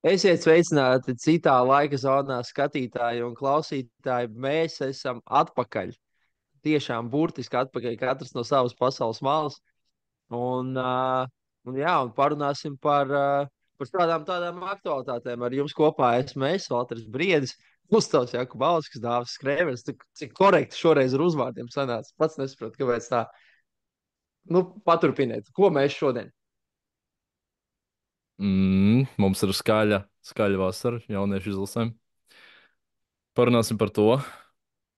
Esiet sveicināti citā laika zonā, skatītāji un klausītāji. Mēs esam atpakaļ. Tiešām burtiski atpakaļ, katrs no savas pasaules malas. Un, un parunāsim par tādām aktualitātēm. Ar jums kopā esmu es, Valters Briedis, Gustavs Jakubovskis, Dāvis Skrēvers. Cik korekti šoreiz ar uzvārdiem sanāca. Pats nesaprotu, kāpēc tā. Nu, paturpiniet, ko mēs šodien. Mums ir skaļa vasara jauniešu izlasēm. Parunāsim par to.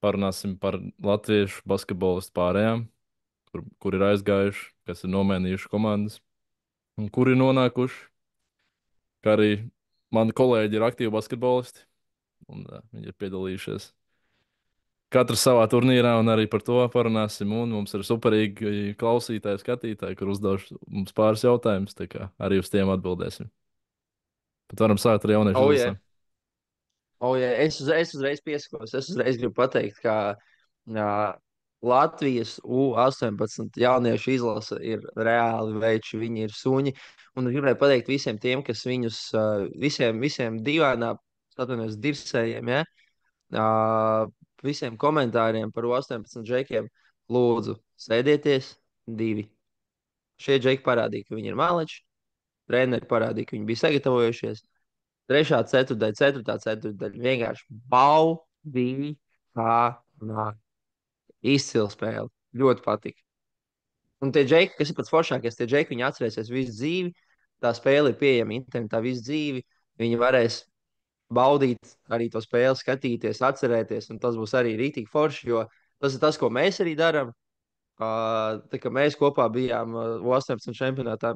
Parunāsim par latviešu basketbolistu pārējām, kur ir aizgājuši, kas ir nomainījuši komandas un kur ir nonākuši. Kā arī mani kolēģi ir aktīvi basketbolisti un viņi ir piedalījušies katrs savā turnīrā, un arī par to parunāsim. Un mums ir superīgi klausītāji, skatītāji, kur uzdevuši mums pāris jautājumus, tā kā arī uz tiem atbildēsim. Pat varam sākt ar jauniešu Oh, yeah. izlasēm. Oh, yeah. Es uzreiz piesakos. Es uzreiz gribu pateikt, ka Latvijas U-18 jauniešu izlase ir reāli veči, viņi ir suņi. Un es gribēju pateikt visiem tiem, kas viņus, visiem dīvainā, atvainojos, dirsējiem, ja? Visiem komentāriem par U-18 džekiem, lūdzu, sēdieties divi. Šie džeki parādīja, ka viņi ir maleči, treneri parādīja, ka viņi bija sagatavojušies. Trešā ceturtdaļa vienkārši baudīja, kā nāk. Izcila spēle. Ļoti patika. Un tie džeki, kas ir pats foršākais, tie džeki, viņi atcerēsies visu dzīvi. Tā spēle ir pieejama internetā visu dzīvi. Viņi varēs baudīt arī to spēli, skatīties, atcerēties. Un tas būs arī rītīgi forši, jo tas ir tas, ko mēs arī darām. Tā kā mēs kopā bijām U-18 čempionātā,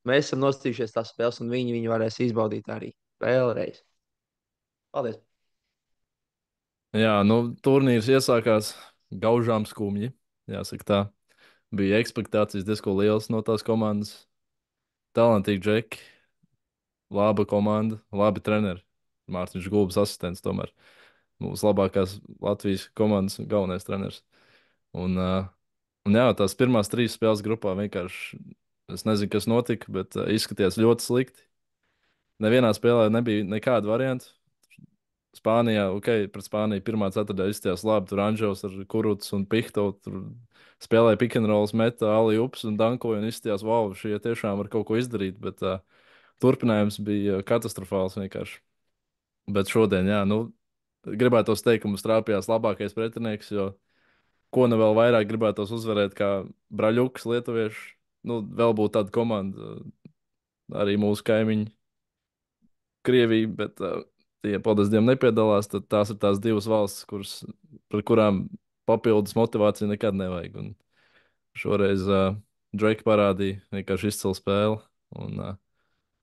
mēs esam nostījušies tās spēles, un viņi varēs izbaudīt arī vēlreiz. Paldies! Jā, nu, turnīrs iesākās gaužām skumji. Jāsaka, tā bija expectācijas diezgan lielas no tās komandas. Talantīgi džeki, laba komanda, labi treneri. Mārtiņš Gulbis asistents tomēr. Mūsu labākās Latvijas komandas galvenais treneris. Un jā, tās pirmās trīs spēles grupā vienkārši, es nezinu, kas notika, bet izskatījās ļoti slikti. Nevienā spēlē nebija nekāda varianta. Spānijā, ok, pret Spāniju pirmā ceturtdaļa izskatījās labi. Tur Anģels ar Kuruts un Pihto tur spēlēja pick and rolls, meta Ali ups un dankoja un izskatījās, wow, šie tiešām var kaut ko izdarīt, bet turpinājums bija katastrofāls vienkārši. Bet šodien, jā, nu, gribētos teikt, ka mums trāpījās labākais pretinieks, jo ko nu vēl vairāk gribētos uzvarēt kā Braļuks lietuvieši. Nu, vēl būtu tāda komanda, arī mūsu kaimiņi Krievija, bet tie, paldies Dievam, nepiedalās. Tad tās ir tās divas valstis, par kurām papildus motivāciju nekad nevajag. Un šoreiz Drake parādīja vienkārši izcilu spēli, un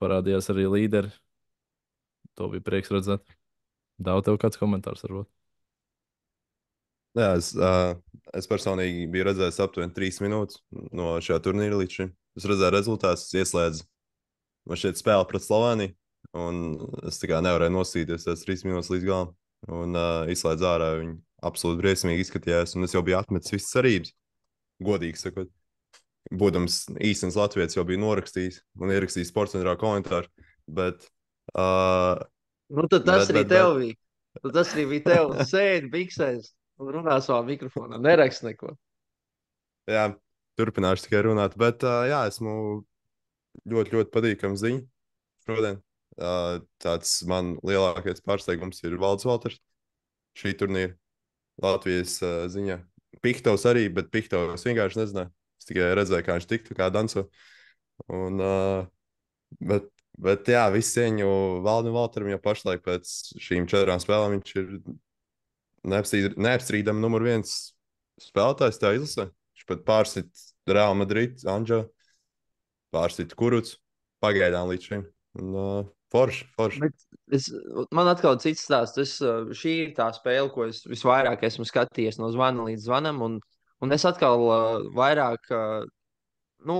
parādījās arī līderi. To bija prieks redzēt. Daudz tev kāds komentārs varbūt. Jā, es personīgi biju redzējis aptuveni 3 minūtes no šā turnīra līdz šim. Es redzēju rezultātus, ieslēdzu man šeit spēli pret Sloveniju, un es tā kā nevarēju nosīties tās 3 minūtes līdz galam. Un izslēdzu ārā, viņi absolūti briesmīgi izskatījās, un es jau biju atmetis visas cerības. Godīgi sakot, būdams īstenis latviečs, jau biju norakstījis un ierakstījis sportscentrā komentāru, bet, uh, Nu, tad tas bet, arī bet, tev bet bija. Tad tas arī bija tev. Sēdi biksēs un runā savā mikrofonā. Nerakst neko. jā, turpināšu tikai runāt, bet jā, esmu ļoti, ļoti patīkama ziņa šodien. Tāds man lielākais pārsteigums ir Valdis Valters šī turnīra Latvijas ziņā. Pihtovs arī, bet Pihtovs vienkārši nezināja. Es tikai redzēju, kā viņš tiktu, kā danco. Un, bet jā, visu cieņu Valdim Valteram, jo pašlaik pēc šīm 4 spēlēm viņš ir neapstrīdami numur 1 spēlētājs tā izlasē. Viņš pat pārsit Real Madrid, Anģelu, pārsit Kuruts pagaidām līdz šim. Un, forši, forši. Bet es, man atkal cits stāsts. Šī ir tā spēle, ko es visvairāk esmu skatījies no zvana līdz zvanam. Un es atkal vairāk, nu,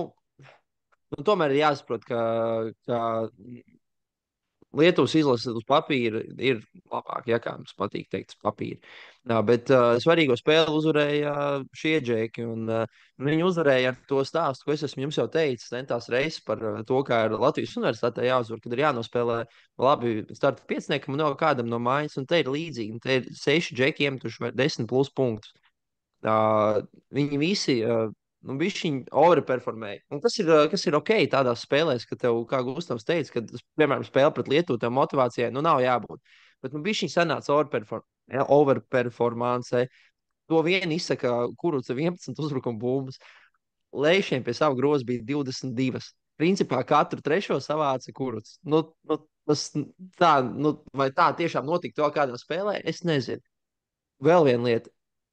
tomēr ir jāsaprot, ka Lietuvas izlase uz papīra ir labāka, ja kā mums patīk teikt, uz papīra. Jā, bet svarīgo spēli uzvarēja šie džeki. Viņi uzvarēja ar to stāstu, ko es esmu jums jau teicis, centās reizes par to, kā ir Latvijas universitātē jāuzvar, kad ir jānospēlē labi starta pieciniekam un vēl kādam no mājas. Un te ir līdzīgi. Te ir 6 džeki iemetuši 10+ punktus. Viņi visi nu, viņi overperformēja. Un kas ir ok tādās spēlēs, ka tev, kā Gustavs teica, ka, piemēram, spēle pret Lietuvu, tev motivācijai nu, nav jābūt. Bet nu, viņi sanāca overperformāncē. To vien izsaka Kurucs 11 uzbrukuma bumbas. Leišiem pie sava groza bija 22. Principā katru trešo savāca Kurucs. Vai tā tiešām notika to kādā spēlē? Es nezinu. Vēl viena lieta.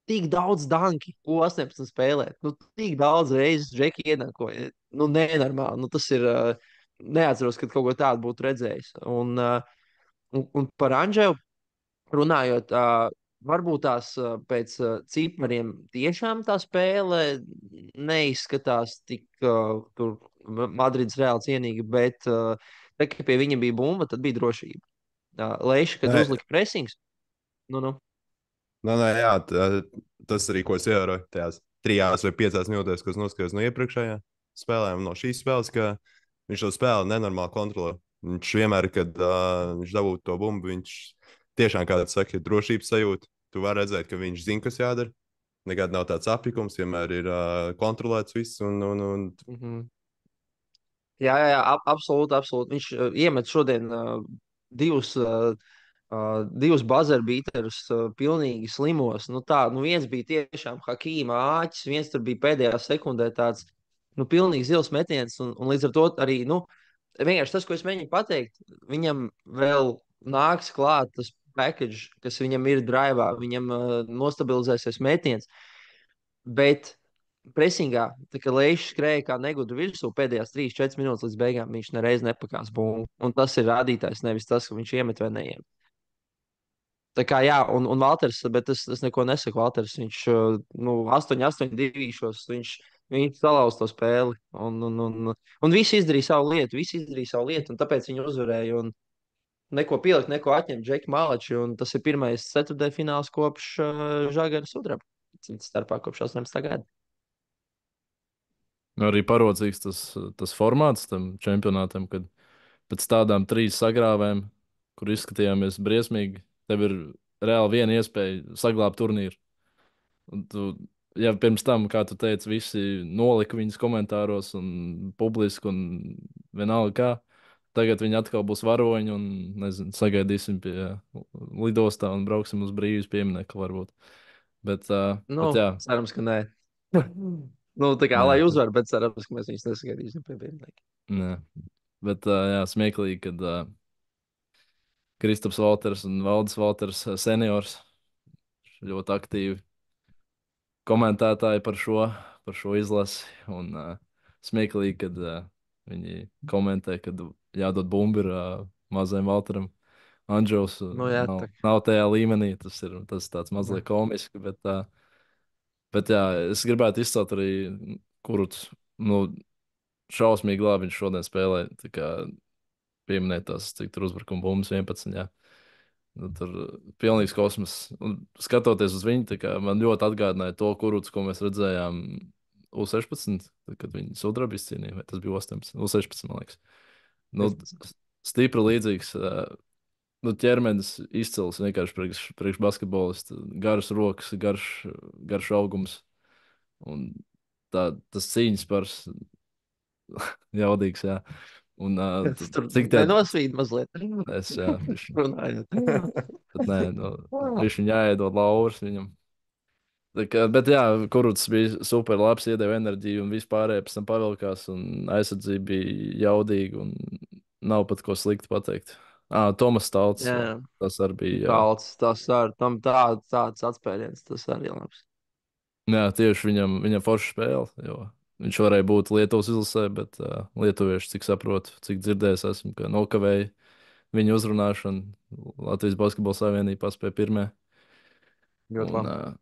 Tik daudz danki, ko 18 spēlē. Nu, tik daudz reizes džeki ienākoja. Nu, nenormāli. Nu, tas ir. Neatceros, kad kaut ko tādu būtu redzējis. Un par Anģelu runājot, varbūt tās pēc cipariem tiešām tā spēle neizskatās tik tur Madrids reāli cienīga, bet tā, ka pie viņa bija bumba, tad bija drošība. Leiša, kad Nē, uzlika pressings, nu. jā, tas arī, ko es ievēroju tajās 3 vai 5 minūtēs, kas noskatījos no iepriekšējā spēlēm, no šīs spēles, ka viņš to spēli nenormāli kontrolē. Viņš vienmēr, kad viņš dabūtu to bumbu, viņš tiešām, kā tas saka, ir drošības sajūta. Tu vari redzēt, ka viņš zina, kas jādara. Nekad nav tāds apjukums, vienmēr ir kontrolēts viss. Mhm. Jā, absolūti, absolūti. Viņš iemet šodien divus buzerbīterus pilnīgi slimos. Nu, viens bija tiešām Hakīma āķis, viens tur bija pēdējā sekundē tāds pilnīgi zils metiens. Un līdz ar to arī vienkārši tas, ko es mēģinu pateikt, viņam vēl nāks klāt tas package, kas viņam ir drivā, viņam nostabilizēsies metiens. Bet presingā, tā kā Leišs skrēja kā negudru virsū pēdējās 3-4 minūtes līdz beigām, viņš nereiz nepakās bumbu. Un tas ir rādītājs, nevis tas, ka viņš iemet vai neiemet. Tā kā jā, un Valters, bet es neko nesaku. Valters, viņš 8-8-2, viņš salauz to spēli. Un visi izdarīja savu lietu, un tāpēc viņi uzvarēja. Un neko pielikt, neko atņemt, Džeki Malači. Un tas ir pirmais ceturtdaļfināls kopš Žagara sudraba. Cits starpā kopš 18. gada. Arī parodzīgs tas formāts tam čempionātam, kad pēc tādām 3 sagrāvēm, kur izskatījāmies briesmīgi, tev ir reāli viena iespēja saglabāt turnīru. Un tu, ja pirms tam, kā tu teici, visi nolika viņus komentāros un publiski un vienalga kā, tagad viņi atkal būs varoņi un, nezinu, sagaidīsim pie lidostā un brauksim uz brīvības pieminiektu varbūt. Bet jā, Cerams, ka nē. Tā kā nē, lai uzvar, bet cerams, ka mēs viņus nesagaidīsim pie pieminiekta. nē. Bet jā, smieklīgi, kad Kristaps Valters un Valdis Valters seniors ļoti aktīvi komentētāji par šo izlasi. Un smieklīgi, kad viņi komentē, ka jādod bumbu mazajam Valteram. Andžels Jā, nav tajā līmenī. Tas tāds mazliet komiski. Bet jā, es gribētu izcelt arī Kuruts. Šausmīgi labi viņš šodien spēlē. Tā kā pieminēt tās, cik tur uzbrukuma bumbas 11. Jā. Tur pilnīgs kosmos. Un skatoties uz viņu, man ļoti atgādināja to Kurucu, ko mēs redzējām U16, kad viņi sudraba izcīnīja. Vai tas bija 18, U16, man liekas. 15. Stipri līdzīgs. Ķermenis izcils vienkārši priekš basketbolistu. Garas rokas, garš augums. Un tas cīņas pars jaudīgs, jā. Un, Tur cik tie nenosvīd mazliet. Es, jā, Runājot. bet nē, viņš viņam jāiedod laurus viņam. Bet jā, Kuruts bija super labs, iedeva enerģiju un vispārējais pēc tam pavilkās un aizsardzība bija jaudīga un nav pat ko slikti pateikt. Tomas Stalts, Jā, tas arī bija. Talts, tas ar tam tāds atspēriens, tas arī labs. Jā, tieši viņam forša spēle, jo viņš varēja būt Lietuvas izlasē, bet lietuvieši, cik saprotu, cik dzirdējis esmu, ka nokavēja viņa uzrunāšanu. Latvijas Basketbola Savienība paspēja pirmie. Ļoti Un, labi.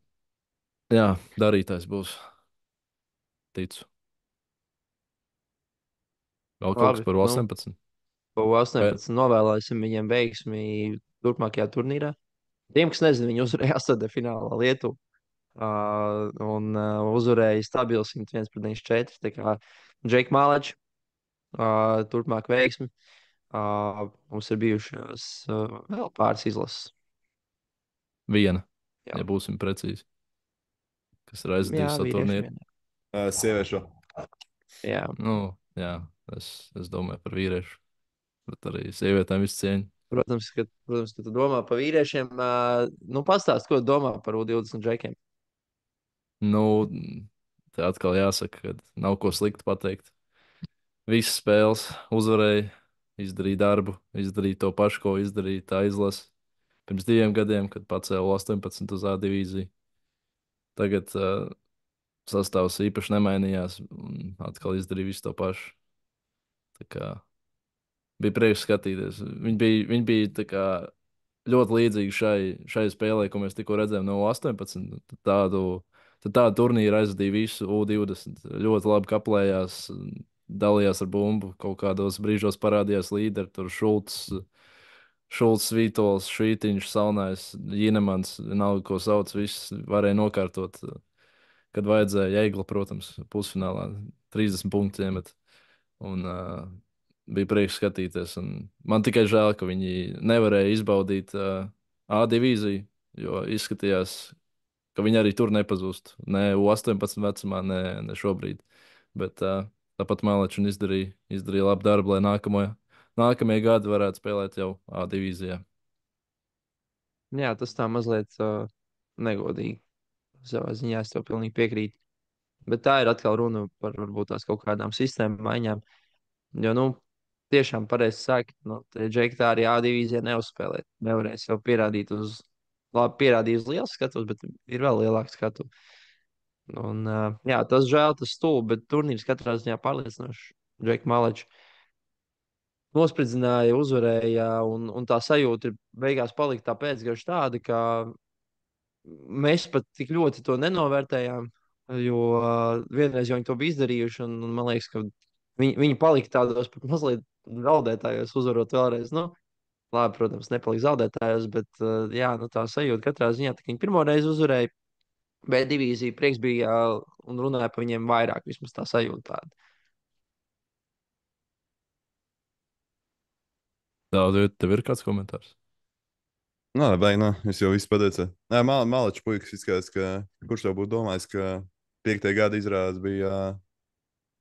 jā, darītājs būs. Ticu. Vēl kaut kas Labi, par 18. Vai, U18 novēlēsim viņiem veiksmi turpmākajā turnīrā. Tiem, kas nezina, viņi uzvarēja 8. finālā Lietuvu. Uzvarēja stabili 101-94. Tā kā Džeki Mālači, turpmāk veiksmi. Mums ir bijušas vēl pāris izlases. viena, Jā, ja būsim precīzi, kas ir jā aizdījusi to vīrieši turnīru. vien. Sieviešu. Jā, Nu, jā, es domāju par vīriešu, bet arī sievietēm visu cieņu. protams, ka tu domā par vīriešiem. Nu, pastāst, ko tu domā par U20 džekiem. Nu, te atkal jāsaka, ka nav ko sliktu pateikt. Visas spēles uzvarēja, izdarīja darbu, izdarīja to pašu, ko izdarīja tā izlase pirms 2 gadiem, kad pacēla 18 uz A divīziju. Tagad sastāvs īpaši nemainījās un atkal izdarīja visu to pašu. Tā kā bija prieks skatīties. Viņi bija tā kā ļoti līdzīgi šai spēlē, ko mēs tikko redzējām no 18. Tādu turnīru aizdīja visu U20. Ļoti labi kaplējās, dalījās ar bumbu. Kaut kādos brīžos parādījās līderi. Tur Šulcs, Vītols, Švītiņš, Salnais, Jinemans, vienalga, ko sauc, viss varēja nokārtot. Kad vajadzēja Eigla, protams, pusfinālā 30 punktus iemet. Un, bija prieks skatīties. Man tikai žēl, ka viņi nevarēja izbaudīt A divīziju, jo izskatījās, ka viņi arī tur nepazūst. Ne U18 vecumā, ne šobrīd. Bet tāpat Mālačs izdarīja labu darbu, lai nākamajā gadi varētu spēlēt jau A divīzijā. Jā, tas tā mazliet negodīgi. Savā ziņā es tev pilnīgi piekrītu. Bet tā ir atkal runa par varbūt tās kaut kādām sistēmu maiņām. Jo, nu, tiešām pareizi saka, nu, Džeki tā arī A divīzijā neuzspēlēt. Nevarēs jau pierādīt labi pierādīt uz lielu skatu, bet ir vēl lielāks skatu. Un, jā, tas žēl, tas stulbi, bet turnīrs katrā ziņā pārliecinoši. Džeki Malači nospridzināja, uzvarēja, un tā sajūta ir beigās palika tā pēcgarša tāda, ka mēs pat tik ļoti to nenovērtējām, jo vienreiz jau viņi to bija izdarījuši, un man liekas, ka viņi palika tādos pat mazliet zaudētājos, uzvarot vēlreiz. Nu, labi, protams, nepalika zaudētājos, bet jā, nu, tā sajūta katrā ziņā, ka viņi pirmo reizi uzvarēja B divīziju, prieks bija un runāja par viņiem vairāk, vismaz tā sajūta tāda. Daudz, tev ir kāds komentārs? Nē, beig, nē, es jau visu pateicu. Nē, Mālačs puikas izskatās, ka kurš jau būtu domājis, ka 5. gada izrādes bija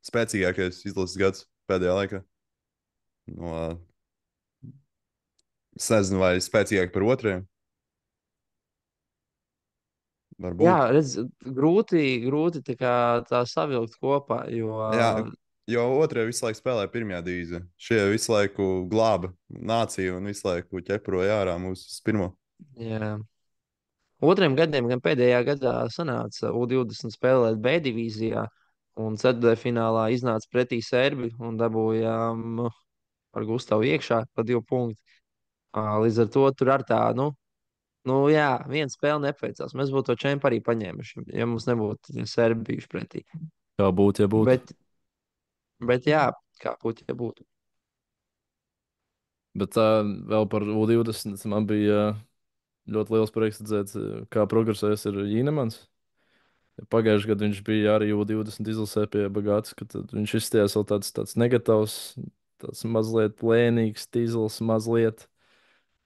spēcīgākais izlases gads pēdējā laikā. No, es nezinu, vai spēcīgāk par otriem. Jā, Varbūt. redz, grūti tā savilkt kopā, jo Jā, jo otrie visu laiku spēlēja pirmajā divīzijā. Šie visu laiku glāba nāciju un visu laiku ķeproja ārā mūsu uz pirmo. jā. Otriem gadiem, gan pēdējā gadā, sanāca U20 spēlēt B divīzijā, un ceturtdaļfinālā iznāca pretī Serbi un dabūjām ar Gustavu iekšā pa 2 punktu. Līdz ar to tur ar tā, jā, viena spēle nepaveicās. Mēs būtu to čempionu arī paņēmuši, ja mums nebūtu tie Serbi bijuši pretī. Kā būtu, ja būtu? Bet jā, kā būtu, ja būtu. Bet vēl par U20 man bija ļoti liels prieks redzēt, kā progresēs ir Jinemans. Pagājušajā gadā viņš bija arī U20 izlasē pie Bagātas, ka viņš izstājās vēl tāds negatīvs, tāds mazliet lēnīgs, tīzls, mazliet.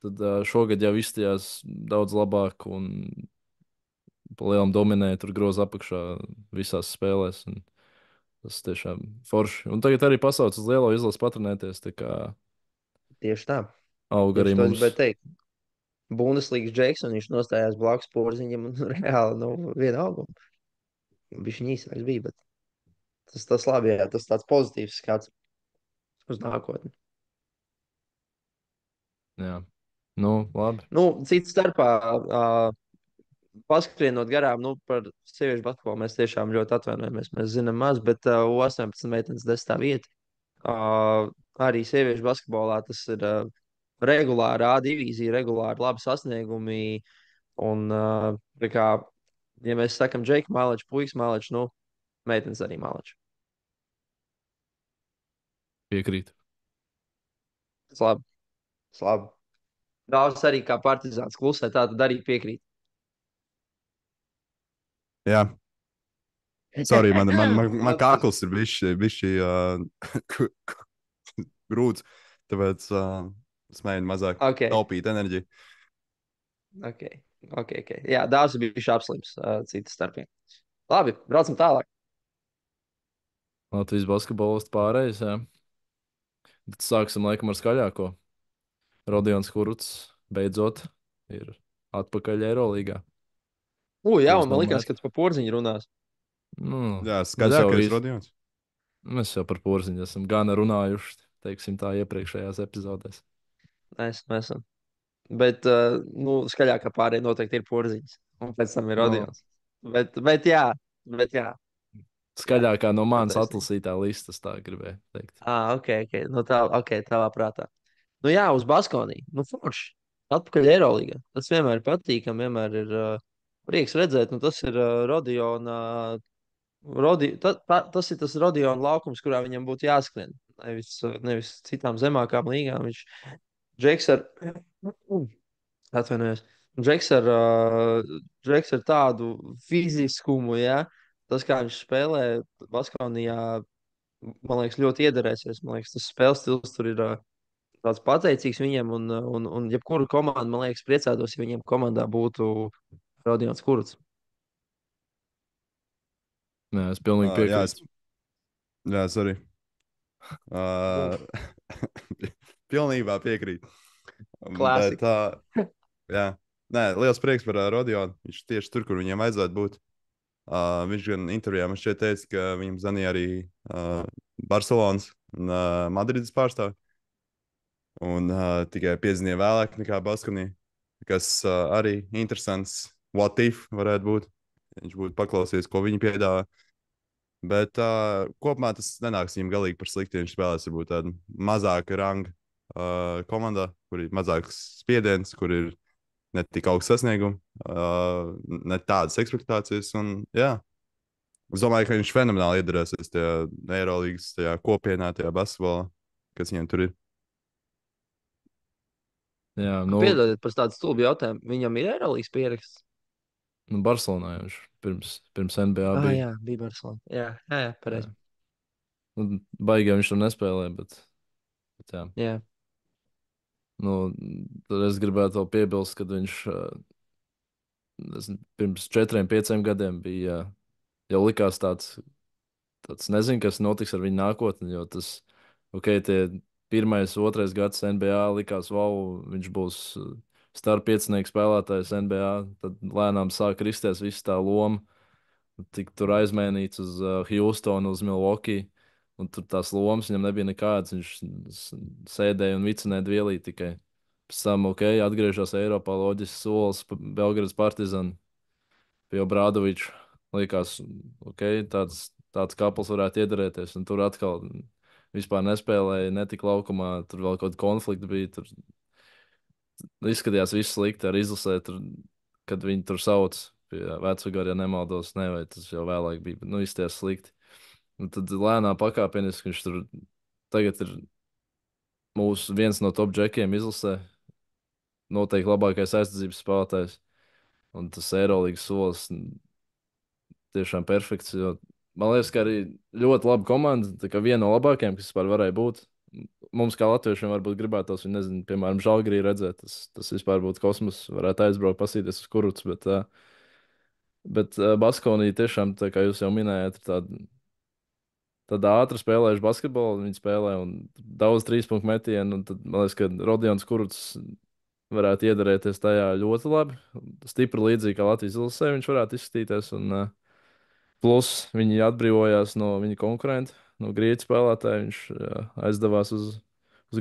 Tad šogad jau izstājās daudz labāk un pa lielam dominēja, tur groza apakšā visās spēlēs. Tas tiešām forši. Un tagad arī pasauc uz lielo izlasu patronēties, tā kā Tieši tā. auga arī Tieši to es mums. gribēju teikt. Bundeslīgas džeks, un viņš nostājās blakus porziņam un reāli, viena auguma. Viņš īsāks bija, bet tas labi, jā, tas tāds pozitīvs skats uz nākotni. Jā, nu, labi. Nu, cits starpā, paskrienot garām, par sieviešu basketbolu mēs tiešām ļoti atvainojamies. Mēs zinām maz, bet U18 meitenes 10. vieta. Arī sieviešu basketbolā tas ir regulāri A divīzija, regulāri labi sasniegumi. Un, tā kā, ja mēs sakam, Džeki Mālačs, puikas Mālačs, meitenes arī Mālačs. Piekrīt. Labi, labi. Daudz arī kā partizāns klusē, tā tad arī piekrīt. Jā, sorry, man Nu, tas kakls ir bišķi grūts, tāpēc es mēģinu mazāk ok, taupīt enerģiju. ok, ok. Jā, dāvs bija bijuši apslims citas starpiem. Labi, braucam tālāk. Latvijas basketbolists pārējais. Jā. Tad sāksim laikam ar skaļāko. Rodions Kurucs beidzot ir atpakaļ Eirolīgā. Jā, Kurs un man likās, nomet. ka tu pa porziņu runās. Nu, Jā, mēs jau skaļākais visu, rodions. mēs jau par porziņu esam gan runājuši, teiksim tā, iepriekšējās epizodēs. Mēs esam. Bet, nu, skaļākā pārējā noteikti ir porziņš. Un pēc tam ir Nu, rodions. Bet jā, jā, skaļākā no tev manas taisnība. atlasītā listas, tā gribēju teikt. Ok. Nu, tavā prātā. Nu, jā, uz Baskoniju. Nu, forši. Atpakaļ Eiroligā. Tas vienmēr ir patīkami, vienmēr ir prieks redzēt. Nu, tas ir Rodiona. Tas ir tas Rodiona laukums, kurā viņam būtu jāskrien. Nevis citām zemākām līgām. Viņš Džeks ar. Atvainojos. Džeks ar tādu fiziskumu, ja. Tas, kā viņš spēlē Baskonijā, man liekas, ļoti iederēsies. Man liekas, tas spēles stils tur ir tāds pateicīgs viņiem, un jebkuru komandu, man liekas, priecātos, ja viņiem komandā būtu Rodions Kurts. Jā, es pilnīgi Jā, piekrītu. es arī. Nu, Pilnībā piekrītu. Bet, klasika. jā, nē, liels prieks par Rodionu. Viņš tieši tur, kur viņam vajadzētu būt. Viņš gan intervijā man šķiet teica, ka viņam zvanīja arī Barcelonas un Madrides pārstāvji. Un tikai piezīmēja vēlāk nekā Baskonī, kas arī interesants. What if varētu būt? Viņš būtu paklausījies, ko viņi piedāvā. Bet kopumā tas nenāks viņam galīgi par sliktu. Viņš spēlēs varbūt tādu mazāku rangu komandā, kur ir mazāks spiediens, kur ir ne tik augsts sasniegums, ne tādas expectācijas. Un, jā, es domāju, ka viņš fenomenāli iedarēsies tajā Eirolandes kopienā, tajā basketbolā, kas viņam tur ir. Jā, nu, Piedodiet par tādu stulbu jautājumu. Viņam ir Eirolandes pieraksts. nu Barcelonā viņš pirms NBA bija. Jā, bija Barcelona. Jā, pareizi. Jā. Nu, baigi viņš tur nespēlē, bet jā. Jā. Nu, tad es gribētu vēl piebilst, ka viņš pirms 4, 5 gadiem bija jau likās tāds nezinu, kas notiks ar viņu nākotni, jo tas, tie 1, 2 gads NBA likās, viņš būs starp piecinieku spēlētājs NBA, tad lēnām sāk kristies viss tā loma, tik tur aizmainīts uz Houstonu, uz Milwaukee, un tur tās lomas viņam nebija nekādas, viņš sēdēja un vicinēja dvielī tikai. Pēc tam, atgriežas Eiropā, loģisks solis, Belgradas Partizan, pie Obradoviča. Likās, tāds kapls varētu iedarēties, un tur atkal vispār nespēlēja, netika laukumā, tur vēl kaut kāda konflikta bija. Tur izskatījās viss slikti ar izlasē, kad viņi tur sauc pie vecākā, ja nemaldos, vai tas jau vēlāk bija, bet izties slikti. Un tad lēnām pakāpeniski viņš tur tagad ir viens no top džekiem izlasē, noteikti labākais aizsardzības spēlētājs. Un tas Eirolandes solis tiešām perfekts. Man liekas, ka arī ļoti laba komanda. Tā kā viena no labākajām, kas vispār varēja būt. Mums, kā latviešiem, varbūt gribētos, nezinu, piemēram, Žalgirī redzēt. Tas vispār būtu kosmos. Varētu aizbraukt, pasīties uz Kurucs. Bet Baskonija tiešām, tā kā jūs jau minējāt, ir tāda ātri spēlējuši basketbolu. Viņi spēlē un daudz trīspunktu metienu. Tad, man liekas, ka Rodions Kurucs varētu iedarēties tajā ļoti labi. Stipri līdzīgi kā Latvijas izlasē viņš varētu izskatīties. Plus viņi atbrīvojās no viņa konkurenta, no grieķu spēlētāja. Viņš aizdevās uz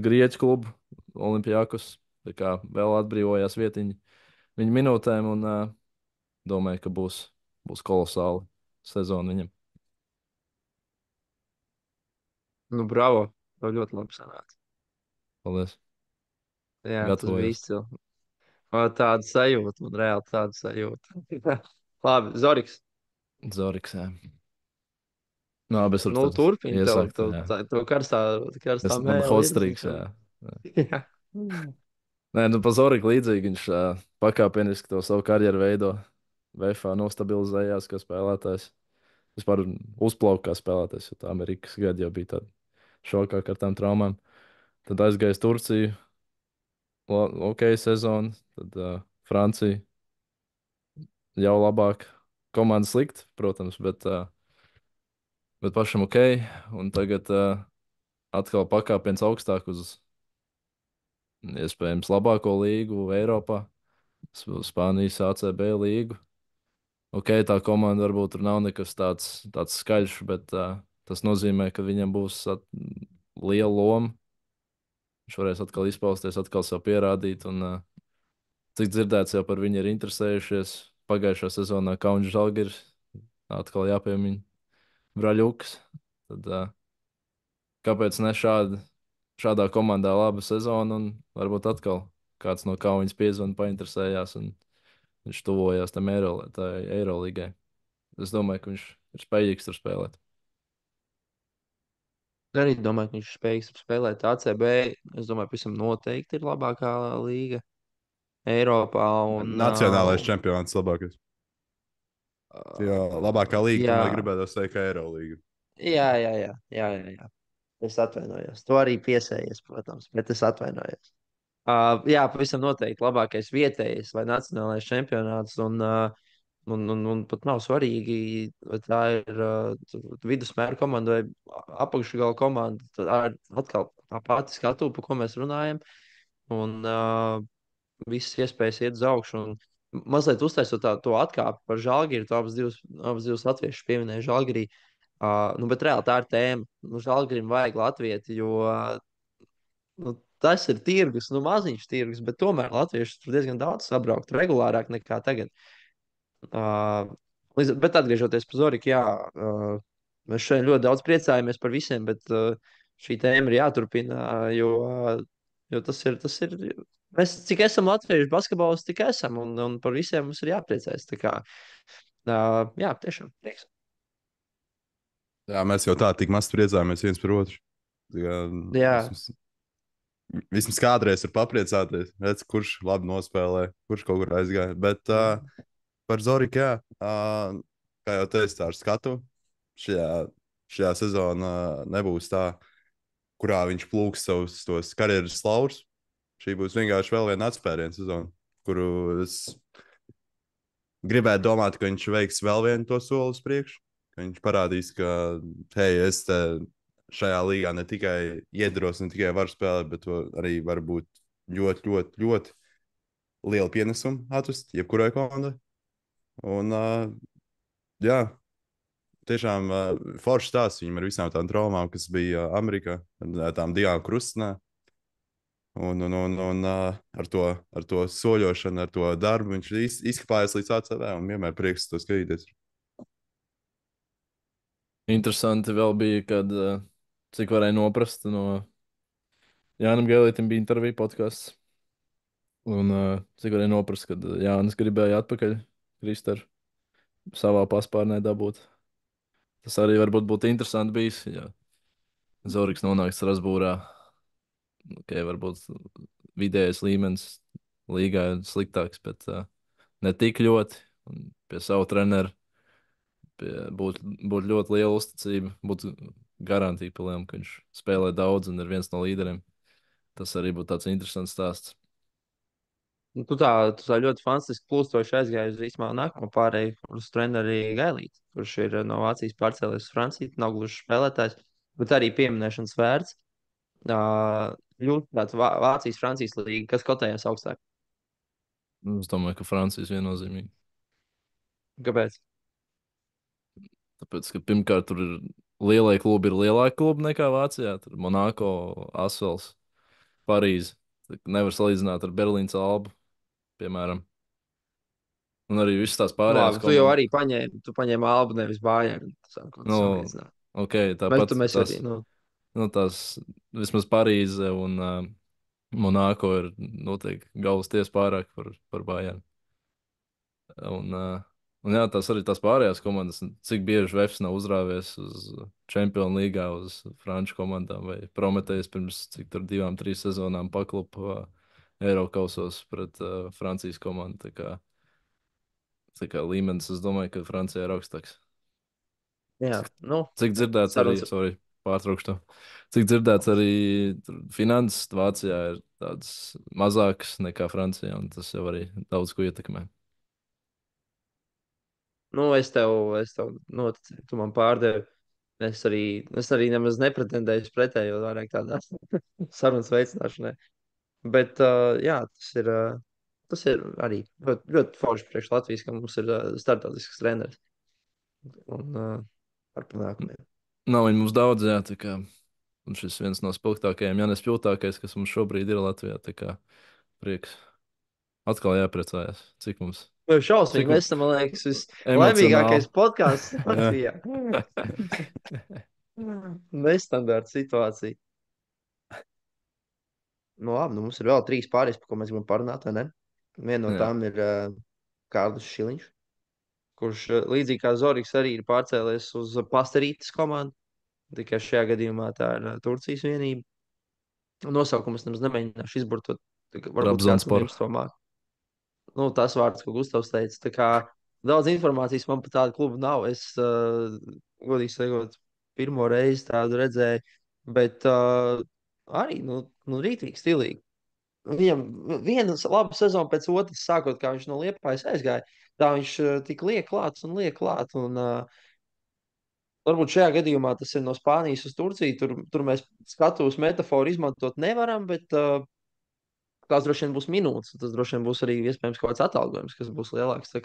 grieķu klubu Olimpijakos. Tā kā vēl atbrīvojās vietiņa viņa minūtēm un domāju, ka būs kolosāli sezona viņam. Nu, bravo. Tev ļoti labi sanāca. Paldies. Jā, tas bija Gatavojos. izcili. Tāda sajūta, man reāli tāda sajūta. Labi, Zoriks. Zoriks, jā. Nu, bet es Nu, varu turpini. Tev, iesākt. tev, Jā. tev karstā Man mēlē hot ir. streaks, jā. Jā. Nē, nu, pa Zoriku līdzīgi viņš pakāpeniski to savu karjeru veido. VFA nostabilizējās kā spēlētājs. Vispār uzplauka kā spēlētājs, jo tā Amerikas gada jau bija tāda šokā ar tām traumām. Tad aizgāja uz Turciju, ok, sezona, tad Francija jau labāk. Komanda slikta, protams, bet pašam ok. Un tagad atkal pakāpiens augstāk uz iespējams labāko līgu Eiropā, Spānijas ACB līgu. Ok, tā komanda varbūt tur nav nekas tāds skaļš, bet tas nozīmē, ka viņam būs liela loma. Viņš varēs atkal izpausties, atkal sev pierādīt. Un, cik dzirdēts, jau par viņu ir interesējušies. Pagājušā sezonā Kaunis Žalgiris atkal jāpiemina Braļuks. Tad, kāpēc ne šādā komandā laba sezona un varbūt atkal kāds no Kaunas piezvana painteresējās un viņš tuvojās tam Eirolīgai. Es domāju, ka viņš ir spējīgs tur spēlēt. Arī domāju, ka viņš ir spējīgs spēlēt ACB. Es domāju, pavisam noteikti ir labākā līga Eiropā. Un, Nacionālais čempions labākais. Jā, labākā līga, jā, tomēr gribētu teikt, ka Eirolīga. jā. Es atvainojos. To arī piesējies, protams, bet es atvainojos. Jā, pavisam noteikti labākais vietējais vai nacionālais čempionāts. Un pat nav svarīgi, vai tā ir vidusmēra komanda vai apakšgala komanda. Tā ir atkal tā pati skatu, par ko mēs runājam. Un visas iespējas iet uz augšu. Un mazliet uztaisot to atkāpi par Žalgiri, to abas divas latviešus pieminēja Žalgirī. Nu, bet reāli tā ir tēma. Nu, Žalgirim vajag Latvieti, jo nu, tas ir tirgus, nu, maziņš tirgus, bet tomēr latvieši tur diezgan daudz sabraukt, regulārāk nekā tagad. Bet atgriežoties pie Zorika, jā, mēs šodien ļoti daudz priecājamies par visiem, bet šī tēma ir jāturpina, jo tas ir. Mēs cik esam latvieši basketbols, tik esam, un par visiem mums ir jāpriecājas. Tā kā, jā, tiešām prieks. Jā, mēs jau tā tik maz priecājamies viens par otru. Jā. Vismaz kādreiz var papriecāties, redz, kurš labi nospēlē, kurš kaut kur aizgāja. Bet par Zoriku, jā, kā jau teicu, tā ar skatu. Šajā sezonā nebūs tā, kurā viņš plūks savus tos karjeras laurus. Šī būs vienkārši vēl viena atspēriena sezona, kuru es gribētu domāt, ka viņš veiks vēl vienu to soli uz priekšu. Viņš parādīs, ka, hei, es te šajā līgā ne tikai iedaros, ne tikai varu spēlēt, bet arī var būt ļoti liela pienesuma atvest jebkurai komandai. Un, jā, tiešām forši stāsts viņam ar visām tām traumām, kas bija Amerikā, ar tām divām krustnēm. Un ar to soļošanu, ar to darbu viņš izkāpās līdz ACV un vienmēr prieks to skatīties. Interesanti vēl bija, kad cik varēja noprast no Jānam Gēlītam bija intervija podkāsts. Un cik varēja noprast, kad Jānis gribēja atpakaļ Kristaru savā paspārnē dabūt. Tas arī varbūt būtu interesanti bijis, ja Zoriks nonāks Strasbūrā. Okay, varbūt vidējais līmenis līgā ir sliktāks, bet ne tik ļoti. Un pie savu treneru būtu ļoti liela uzticība, būtu garantija pilnām, ka viņš spēlē daudz un ir viens no līderiem. Tas arī būtu tāds interesants stāsts. Nu, tu tā ļoti fantastiski plūstoši aizgāji uz īstenībā nākamo pārēju uz treneri Gailīti, kurš ir no Vācijas pārcēlies uz Franciju. Nav gluži spēlētājs, bet arī pieminēšanas vērts. Jūtat, Vācijas, Francijas līga, kas kotējās augstāk? Es domāju, ka Francijas viennozīmīgi. Kāpēc? Tāpēc, ka pirmkārt tur ir lielie klubi, ir lielāki klubi nekā Vācijā. Tur ir Monako, Asvels, Parīze. Nevar salīdzināt ar Berlīnas Albu, piemēram. Un arī visas tās pārējās komandas. Tu jau arī paņēmi Albu, nevis Bājienu. Okay, tāpat arī. Tās vismaz Parīze un Monako ir noteikti galvas tiesa pārāk par Bājienu. Un Un jā, tās arī tās pārējās komandas, cik bieži Vēfs nav uzrāvies uz Champions League, uz Franču komandām vai Prometējas pirms cik tur 2, 3 sezonām paklupa Eiropausos pret Francijas komandu. Tā kā līmenis, es domāju, ka Francijā ir augstāks. Jā, Cik, nu, cik dzirdēts arī, sarunas. sorry, pārtraukšu to. Cik dzirdēts arī finanses Vācijā ir tādas mazākas nekā Francijā, un tas jau arī daudz ko ietekmē. Nu, es tev noticēju, tu man pārdevi. Es arī nemaz nepretendēju uz pretējo, vairāk tādā sarunas veicināšanai. Bet, jā, tas ir arī ļoti, ļoti forši priekš Latvijas, ka mums ir startautisks treneris. Un ar panākumiem. Nav viņi mums daudz, jā, tā kā un šis viens no spilgtākajiem, ja nespilgtākais, kas mums šobrīd ir Latvijā, tā kā prieks. Atkal jāpriecājas, cik mums, Šausmīgi, cik mēs esam, man liekas, emocionāli. vislaimīgākais podkāsts Jā. Latvijā. Nestandarta situācija. Nu, labi, nu mums ir vēl 3 pārējās, par ko mēs gribam parunāt, vai ne? Viena no Jā, tām ir Kārlis Šiliņš, kurš līdzīgi kā Zorgs arī ir pārcēlies uz Pastarītas komandu. Tikai šajā gadījumā tā ir Turcijas vienība. Nosaukumus nemaz nemēģināšu izburtot. Varbūt kāds no Trabzonspor. jums to māca. Nu, tas vārds, ko Gustavs teica. Tā kā daudz informācijas man par tādu klubu nav. Es, godīgi sakot, pirmo reizi tādu redzēju, bet arī, nu rītīgi stilīgi. Viņam viena laba sezona pēc otras, sākot, kā viņš no Liepājas aizgāja, tā viņš tik liek klāts un liek klāt. Un, varbūt šajā gadījumā tas ir no Spānijas uz Turciju. Tur mēs skatuves metaforu izmantot nevaram, bet tās droši vien būs minūtes. Tas droši vien būs arī iespējams kaut kāds atalgojums, kas būs lielāks. Tā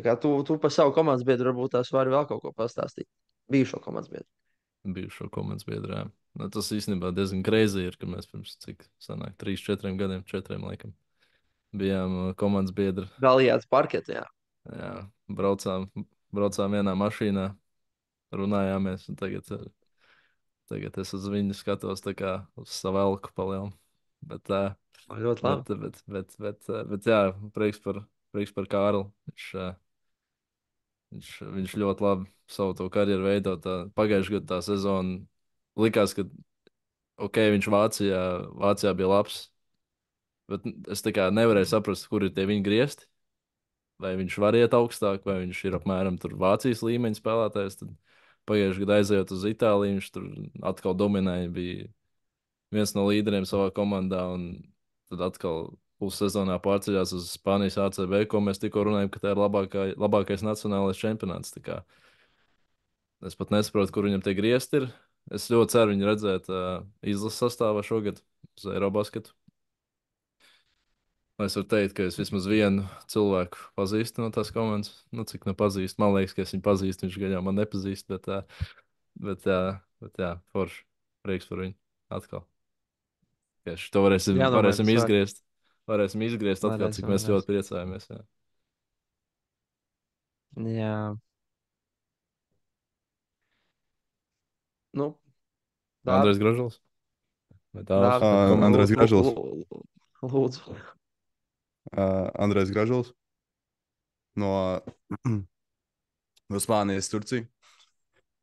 kā tu par savu komandas biedru varbūt tās vari vēl kaut ko pastāstīt. Bijušo komandas biedru. Bijušo komandas biedrām. Nu, tas īstenībā diezgan greizi ir, ka mēs pirms cik sanāk 3, 4 gadiem, 4 laikam, bijām komandas biedri. Dalījāts parketā, jā. Jā, braucām vienā mašīnā, runājāmies, un tagad es uz viņu skatos tā kā uz savu elku palielu. Bet, Ļoti labi. bet jā, prieks par Kārli. Viņš ļoti labi savu to karjeru veido. Pagājušajā gadā tā sezona likās, ka ok, viņš Vācijā bija labs, bet es tā kā nevarēju saprast, kur ir tie viņa griezti. Vai viņš var iet augstāk, vai viņš ir apmēram tur Vācijas līmeņa spēlētājs. Tad pagājušajā gadā aizejot uz Itāliju, viņš tur atkal dominēja, bija viens no līderiem savā komandā, un tad atkal pussezonā pārceļās uz Spānijas ACB, ko mēs tikko runājām, ka tā ir labākais nacionālais čempionāts. Tā kā es pat nesaprotu, kur viņam tie griezti ir. Es ļoti ceru viņu redzēt izlases sastāvā šogad uz Eirobasketu. Es varu teikt, ka es vismaz vienu cilvēku pazīstu no tās komandas. Nu, cik nu pazīstu, man liekas, ka es viņu pazīstu. Viņš gan jau man nepazīst, bet jā, forši. Prieks par viņu atkal. Tieši to Jānomaina varēsim tas vārds. izgriezt. Varēsim izgriezt atkal, cik mēs ļoti priecājamies. Jā. Jā. Nu, Andrēs Dāvi, Gražulis vai Dāvs? Dāvi, Andrēs Gražulis. lūdzu. Andrēs Gražulis no, no Spānijas, Turcija,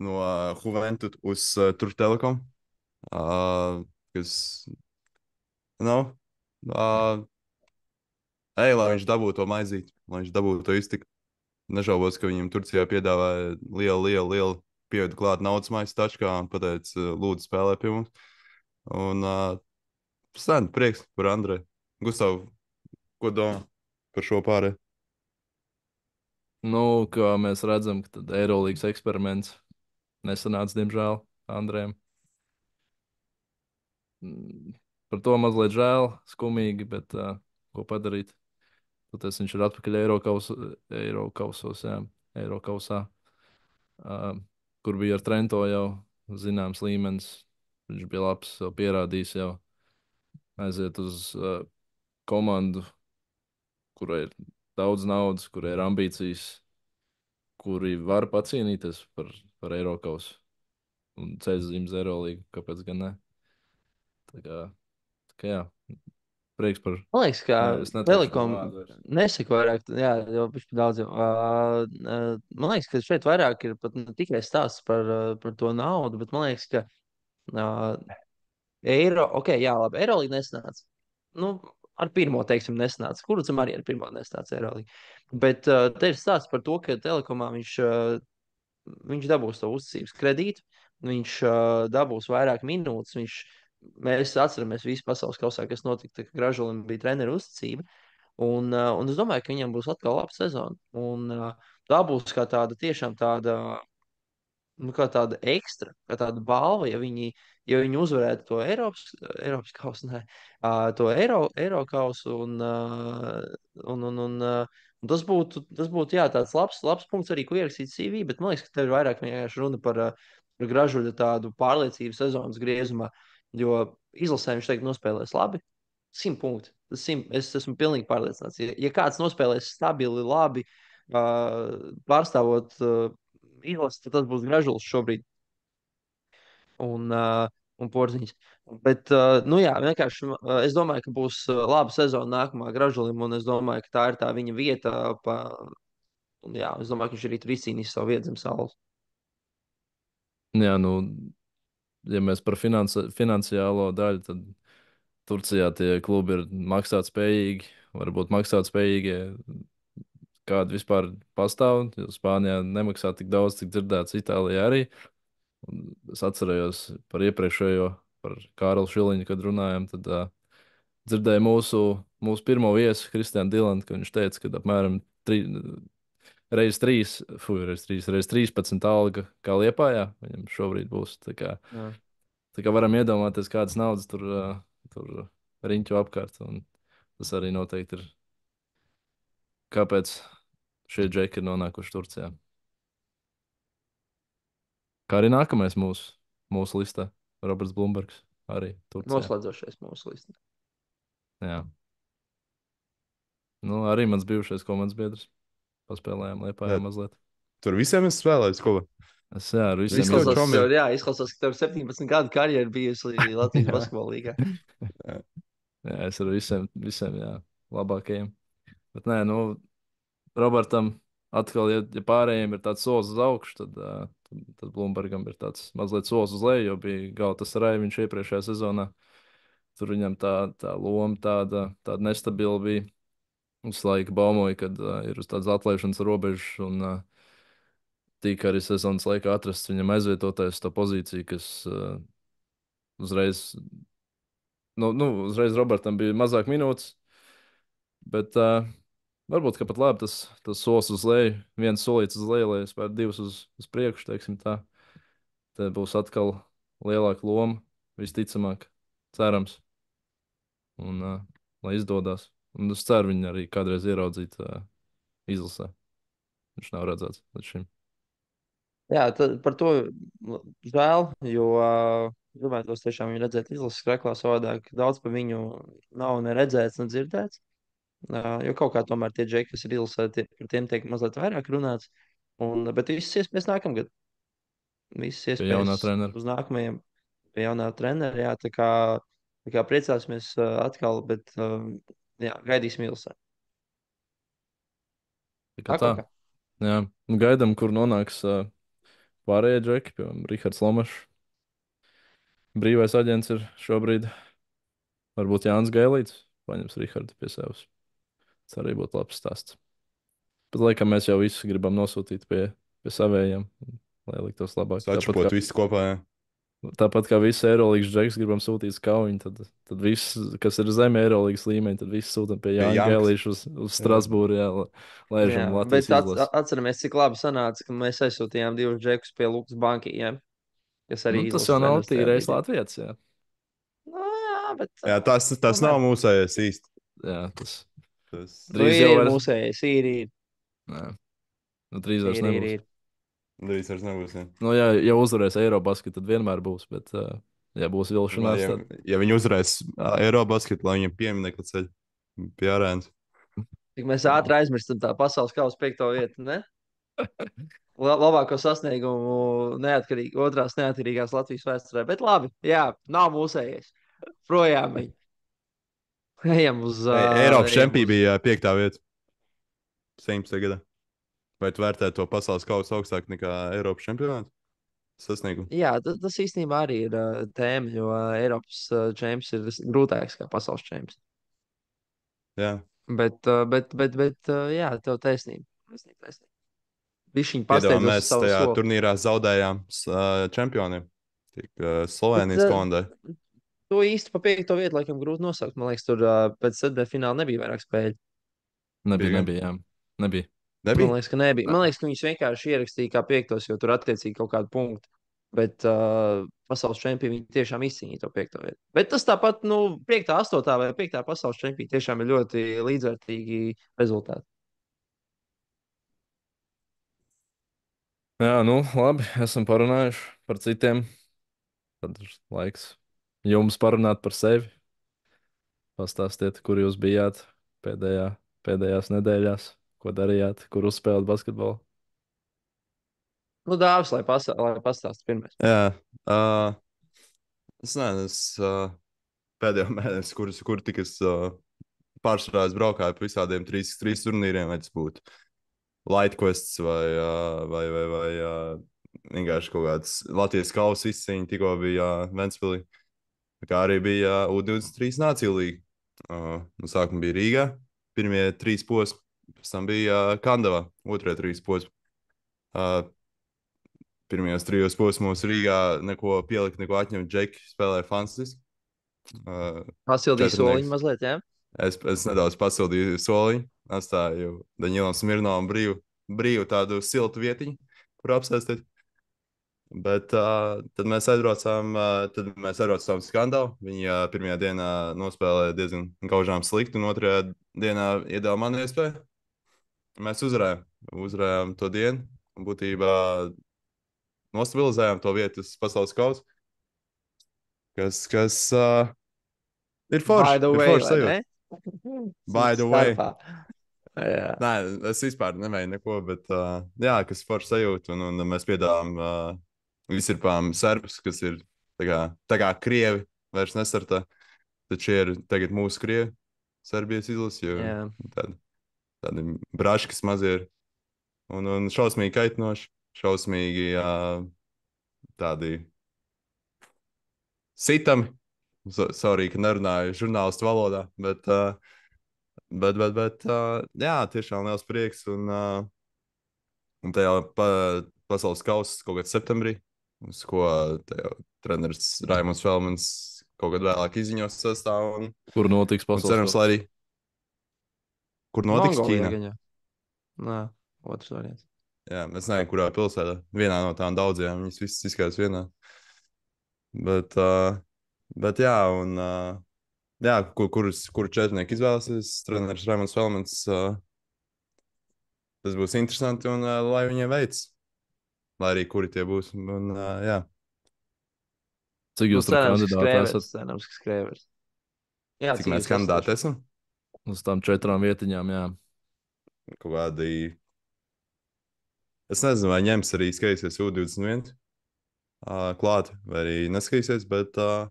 no Juventus uz Tur Telekom. Kas nav. Lai viņš dabūtu to maizīti, lai viņš dabūtu to iztiku. Nežēlos, ka viņam Turcijā piedāvāja lielu pieaudu klāt naudas maisu tačkā un pateica, lūdzu, spēlē pie mums. Un sen prieks par Andreju. Gustav, ko domā par šo pārēju? Nu, kā mēs redzam, ka tad Eirolandes eksperiments nesanāca, diemžēl, Andrejam. Par to mazliet žēl, skumīgi, bet ko padarīt? Tad viņš ir atpakaļ Eirokausā, kur bija ar Trento jau zināms līmenis. Viņš bija labs, jau pierādījis, jau aiziet uz komandu, kurai ir daudz naudas, kurai ir ambīcijas, kuri var pacīnīties par Eirokausu un ceļš zīmes Eirolīgu. Kāpēc gan ne? Tā kā jā, prieks par. Man liekas, ka Jā, es neteikšu to Telekom vārdu vairs. nesaka vairāk, jā, jau pišķi daudz jau. Man liekas, ka šeit vairāk ir pat ne tikai stāsts par to naudu, bet man liekas, ka eiro, ok, jā, labi, Eirolīga nesnāca. Nu, ar pirmo, teiksim, nesnāca. Kurucam arī ar pirmo nesnāca Eirolīga. Bet te ir stāsts par to, ka Telekomā viņš dabūs to uzticības kredītu, viņš dabūs vairāk minūtes. Mēs atceramies visu pasaules kausā, kas notika, kad Gražulim bija treneru uzticība. Un es domāju, ka viņam būs atkal laba sezona. Tā būs kā tāda tiešām tāda, nu, kā tāda ekstra, kā tāda balva, ja viņi uzvarētu to Eiropas kausu, ne, to Eiro kausu. Un tas būtu jā, tāds labs punkts arī, ko ierakstīt CV, bet man liekas, ka tev ir vairāk vienkārši runa par Gražuļa tādu pārliecību sezonas griezumā, jo izlasē viņš teikt nospēlēs labi. 100 punkti. Es esmu pilnīgi pārliecināts. Ja kāds nospēlēs stabili, labi, pārstāvot izlasi, tad tas būs Gražulis šobrīd un Porziņš. Bet, nu jā, vienkārši es domāju, ka būs laba sezona nākamā Gražulim, un es domāju, ka tā ir tā viņa vieta. Un jā, es domāju, ka viņš arī tur izcīnīs savu vietu zem saules. Jā, nu, ja mēs par finansiālo daļu, tad Turcijā tie klubi ir maksāt spējīgi, varbūt maksāt spējīgi, kādi vispār pastāv. Jo Spānijā nemaksā tik daudz, cik dzirdēts Itālijā arī. Un es atcerējos par iepriekšējo, par Kārlu Šiliņu, kad runājām, tad dzirdēju mūsu pirmo viesu, Kristiānu Dilantu, ka viņš teica, ka apmēram reiz 13 alga kā Liepājā, viņam šobrīd būs. Jā. Tā kā varam iedomāties, kādas naudas tur riņķo apkārt. Un tas arī noteikti ir, kāpēc šie džeki ir nonākuši Turcijā. Kā arī nākamais mūsu listā, Roberts Blumbergs, arī Turcijā. Noslēdzošais mūsu listā. Jā. Nu, arī mans bijušais komandas biedrs. Paspēlējām Liepājā mazliet. Tur visiem es spēlēju, ko? Jā, ar visiem Visu Izklausās, čomiem. jā, izklausās, ka tev 17 gadu karjera bijusi Latvijas basketbola līgā. Jā, es ar visiem jā, labākajiem. Bet nē, nu, Robertam atkal, ja pārējiem ir tāds solis uz augšu, tad Blumbergam ir tāds mazliet solis uz leju, jo bija Gautas Rai viņš iepriekšējā sezonā. Tur viņam tā loma tāda nestabila bija. Visu laiku baumoja, kad ir uz tādas atlaišanas robežas, un tika arī sezonas laikā atrasts viņam aizvietotājs to pozīciju, kas uzreiz, uzreiz Robertam bija mazāk minūtes, bet varbūt, ka pat labi tas solis uz leju, viens solīts uz leju, lai spētu divus uz priekšu, teiksim tā. Te būs atkal lielāka loma, visticamāk, cerams, un lai izdodas. Un es ceru viņu arī kādreiz ieraudzīt izlasē. Viņš nav redzēts līdz šim. Jā, par to žēl, jo gribētos tiešām viņu redzēt izlases kreklā savādāk. Daudz par viņu nav ne redzēts, ne dzirdēts. Jo kaut kā tomēr tie džeki, kas ir izlasē, par tiem tiek mazliet vairāk runāts. Bet visas iespējas nākamgad. Visas Pie jaunā iespējas trenera. uz nākamajiem, pie jaunā trenera. Jā, tā kā priecāsimies atkal, bet jā, gaidīsim izlasē. Tā kā tā. Jā, nu gaidām, kur nonāks pārējie džeki, piemēram, Rihards Lomašs. Brīvais aģents ir šobrīd. Varbūt Jānis Gailīts paņems Rihardu pie sevis. Tas arī būtu labs stāsts. Bet laikam mēs jau visus gribam nosūtīt pie savējiem, lai liktos labāk. Sačupot visu kopā, jā. Tāpat kā visi Eirolandes džeks gribam sūtīt uz kauju, tad viss, kas ir zem Eirolandes līmeņa, tad viss sūtam pie Jāņa Gailīša uz Strasbūru, jā, laižam Latvijas izlasi. Atceramies, cik labi sanāca, ka mēs aizsūtījām divus džekus pie Lukas Bankijiem, kas arī tas jau nav tīrais Latvijas, jā. Nu, jā, bet... Jā, tas nav mūsējais īsti. Jā, tas drīz jau vairs... Mūsējais ir. Jā, drīz vairs nebūs. Drīz vairs nebūs, jā. Nu, ja uzvarēs Eirobasket, tad vienmēr būs, bet, ja būs vilšanās, tad... Ja viņi uzvarēs Eirobasket, lai viņiem pieminekli ceļ pie arēnas. Tik mēs ātri aizmirstam tā pasaules kausa 5. vietu, ne? Labāko sasniegumu otrās neatkarīgās Latvijas vēsturē. Bet labi, jā, nav mūsējais. Projām viņi. ejam uz, Eiropas ejam čempionā uz. bija 5. vieta 17. gadā. Vai tu vērtē to pasaules kausu augstāk nekā Eiropas čempionātu sasniegumu? Jā, tas īstenībā arī ir tēma, jo Eiropas čempions ir grūtāks kā pasaules čempions. Jā, Bet jā, tev taisnība. Taisnība. Viņš piedāvā, pasteidzos uz mēs savu tajā soli. turnīrā zaudējām čempioniem. Tik Bet, Slovenijas komandai. to īsti pa piekto vietu laikam grūti nosaukt. Man liekas, tur pēc CDF fināla nebija vairāk spēļu. Bija gan. Nebija, jā. Nebija. Nebija? Man liekas, ka nebija. Nē. Man liekas, ka viņus vienkārši ierakstīja kā piektos, jo tur attiecīgi kaut kādu punktu. Bet pasaules čempioni viņi tiešām izcīnīja to piekto vietu. Bet tas tāpat, nu, piektā, astotā vai piektā pasaules čempioni tiešām ir ļoti līdzvērtīgi rezultāti. Jā, nu, labi. Esam parunājuši par citiem. Tad ir laiks jums parunāt par sevi. Pastāstiet, kur jūs bijāt pēdējās nedēļās, ko darījāt, kur uzspēlēt basketbolu. Nu, Dāvis, lai pastāstītu pirmais. Jā, es nezinu, pēdējo mēnesi, kur tik es pārsvarā es braukāju pa visādiem trīs turnīriem, vai tas būtu Light Quests vai vienkārši kaut kāds Latvijas kausa izcīņa, tikko bija Ventspilī. Kā arī bija U23 Nāciju līga. No sākuma bija Rīgā, pirmie 3 posmi, pēc tam bija Kandavā, otrie 3 posmi. Pirmajos 3 posmos Rīgā neko pielikt, neko atņemt. Džeki spēlēja fantastiski. Pasildīja soliņu Četrnieks. mazliet, jā? Es nedaudz pasildīju soliņu, atstāju Daņilam Smirnovam brīvu tādu siltu vietiņu, kur apsēsties. Bet tad mēs aizbraucām uz Skandālu. Viņi pirmajā dienā nospēlēja diezgan gaužām slikti, un otrajā dienā iedeva man iespēju. Mēs uzvarējām to dienu, un būtībā nostabilizējām to vietu uz pasaules kausa, kas ir forši. By the Ir way, forši vai sajūta. ne? By the way. Starpā. Jā. Nē, es vispār nemēju neko, bet jā, kas forši sajūta, un mēs piedāvājam visirpām serbus, kas ir tā kā krievi, vairs nesartā. Taču ir tagad mūsu krievi, Serbijas izlasi, jo Jā. tādi braši, kas mazie ir. Un šausmīgi kaitinoši, šausmīgi tādi sitami. Sorry, ka nerunāju žurnālistu valodā, bet jā, tiešām liels prieks. Un tajā pasaules kausa kaut kad septembrī, uz ko treneris Raimunds Felmans kaut kad vēlāk izziņos sastāvu. Kur notiks pasaules Cerams, lai arī kur notiks Mongolijā Ķīna. gan jau. Nā, otrs variants. Jā, mēs nezinām, kurā pilsētā. Vienā no tām daudzajām viņas visas izskatās vienā. Bet jā, un jā, kuru četrnieku izvēlēsies, treneris Raimunds Felmans. Tas būs interesanti, un lai viņiem veids. Lai arī kuri tie būs. Un, jā. Cik jūs tur kandidāti esat? Cerams, ka skrēvers. Jā, Cik mēs kandidāti esam? Uz tām 4 vietiņām, jā. Kaut kādi. Es nezinu, vai ņems arī skatīsies U21 klāt, vai arī neskatīsies, bet kaut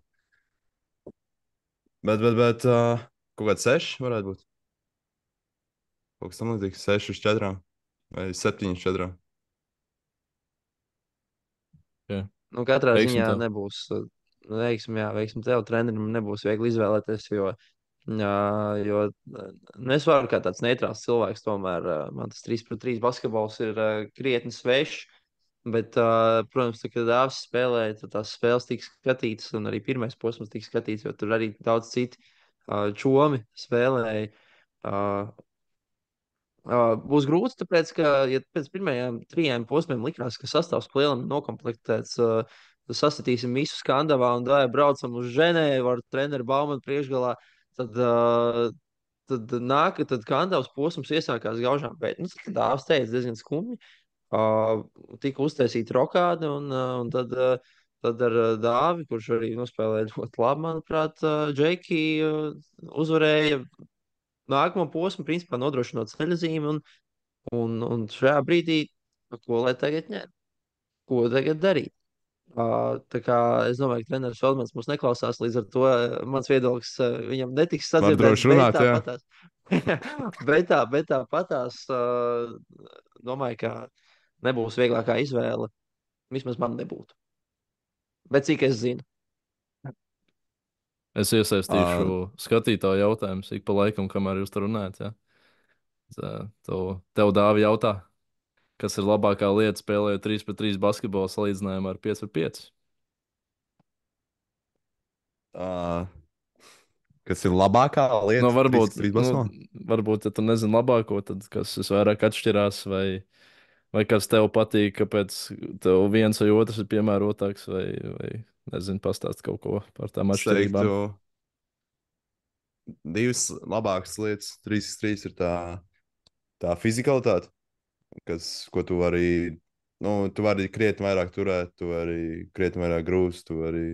kāds 6 varētu būt. Kaut kas tam līdzīgs 6 uz 4 vai 7 uz 4. Okay. Nu, katrā Veiksim ziņā tev. nebūs. Veiksim tev, trenerim nebūs viegli izvēlēties, jo es varu kā tāds neitrāls cilvēks, tomēr man tas 3-3 basketbols ir krietni svešs. Bet, protams, kad Dāvis spēlēja, tad tās spēles tika skatītas, un arī pirmais posms tika skatīts, jo tur arī daudz citi čomi spēlēja. Būs grūti, tāpēc, ka, ja pēc pirmajām 3 posmiem likās, ka sastāvs plēlam nokomplektēts, sastatīsim visu Skandavā un braucam uz Ženēvu ar treneru Baumanu priekšgalā, tad Kandavas posms iesākās gaužām pēc. Nu, tad Dāvis teica diezgan skumji. Tika uztaisīta rokāde, un tad ar Dāvi, kurš arī nospēlēja ļoti labi, manuprāt, Džeki uzvarēja nākamo posmu, principā nodrošinot ceļzīmi, un šajā brīdī, ko lai tagad ņem? Ko tagad darīt? Tā kā es domāju, ka treneris Feldmans mūs neklausās, līdz ar to mans viedoklis viņam netiks Var sadzirdēts, droši bet runāt, jā. tāpatās. Bet tāpatās domāju, ka nebūs vieglākā izvēle. Vismaz man nebūtu. Bet cik es zinu, Es iesaistīšu Uh, skatītāju jautājumus ik pa laikam, kamēr jūs tur runājat. Ja? Tev dāvi jautā, kas ir labākā lieta spēlējot 3 pret 3 basketbolu salīdzinājumā ar 5 pret 5? uh, kas ir labākā Nu, lieta? varbūt, 3 nu, basketbolā? varbūt, ja tu nezini labāko, tad kas vairāk atšķirās, vai kas tev patīk, kāpēc tev viens vai otrs ir piemērotāks, vai nezinu, pastāst kaut ko par tām Es teiktu, atšķirībām. divas labākas lietas. 3x3 ir tā fizikalitāte, ko tu vari. Nu, tu vari krietni vairāk turēt, tu vari krietni vairāk grūst, tu vari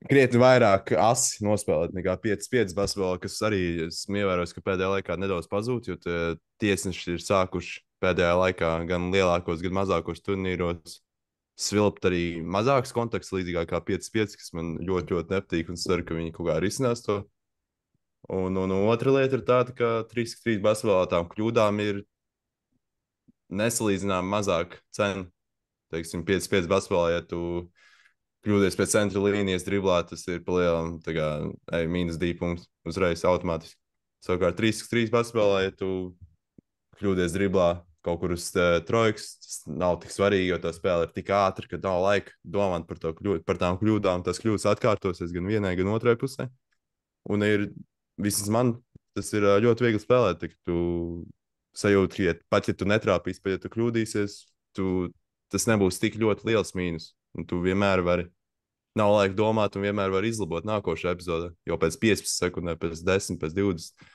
krietni vairāk asi nospēlēt nekā 5-5 basketbolā, kas arī esmu ievērojis, ka pēdējā laikā nedaudz pazūd, jo tiesneši ir sākuši pēdējā laikā gan lielākos, gan mazākos turnīros svilpt arī mazāks kontakts, līdzīgāk kā 5-5, kas man ļoti, ļoti nepatīk, un ceru, ka viņi kaut kā risinās to. Un otra lieta ir tāda, ka 3x3 basketbolā tām kļūdām ir nesalīdzināmi mazāk cena. Teiksim, 5-5 basketbolā, ja tu kļūdies pēc centra līnijas driblā, tas ir palielam, tā kā -2 punkts uzreiz automātiski. Savukārt 3x3 basketbolā, ja tu kļūdies driblā kaut kur uz trojkas, tas nav tik svarīgi, jo tā spēle ir tik ātra, ka nav laika domāt par tām kļūdām. Tas kļūdas atkārtosies gan vienai, gan otrai pusē. Un vismaz man tas ir ļoti viegli spēlēt, ka tu sajūti, ka pat ja tu netrāpīsi, pat ja tu kļūdīsies, tas nebūs tik ļoti liels mīnus. Un tu vienmēr vari, nav laika domāt, un vienmēr vari izlabot nākošajā epizodē. Jau pēc 15 sekundēm, pēc 10, pēc 20.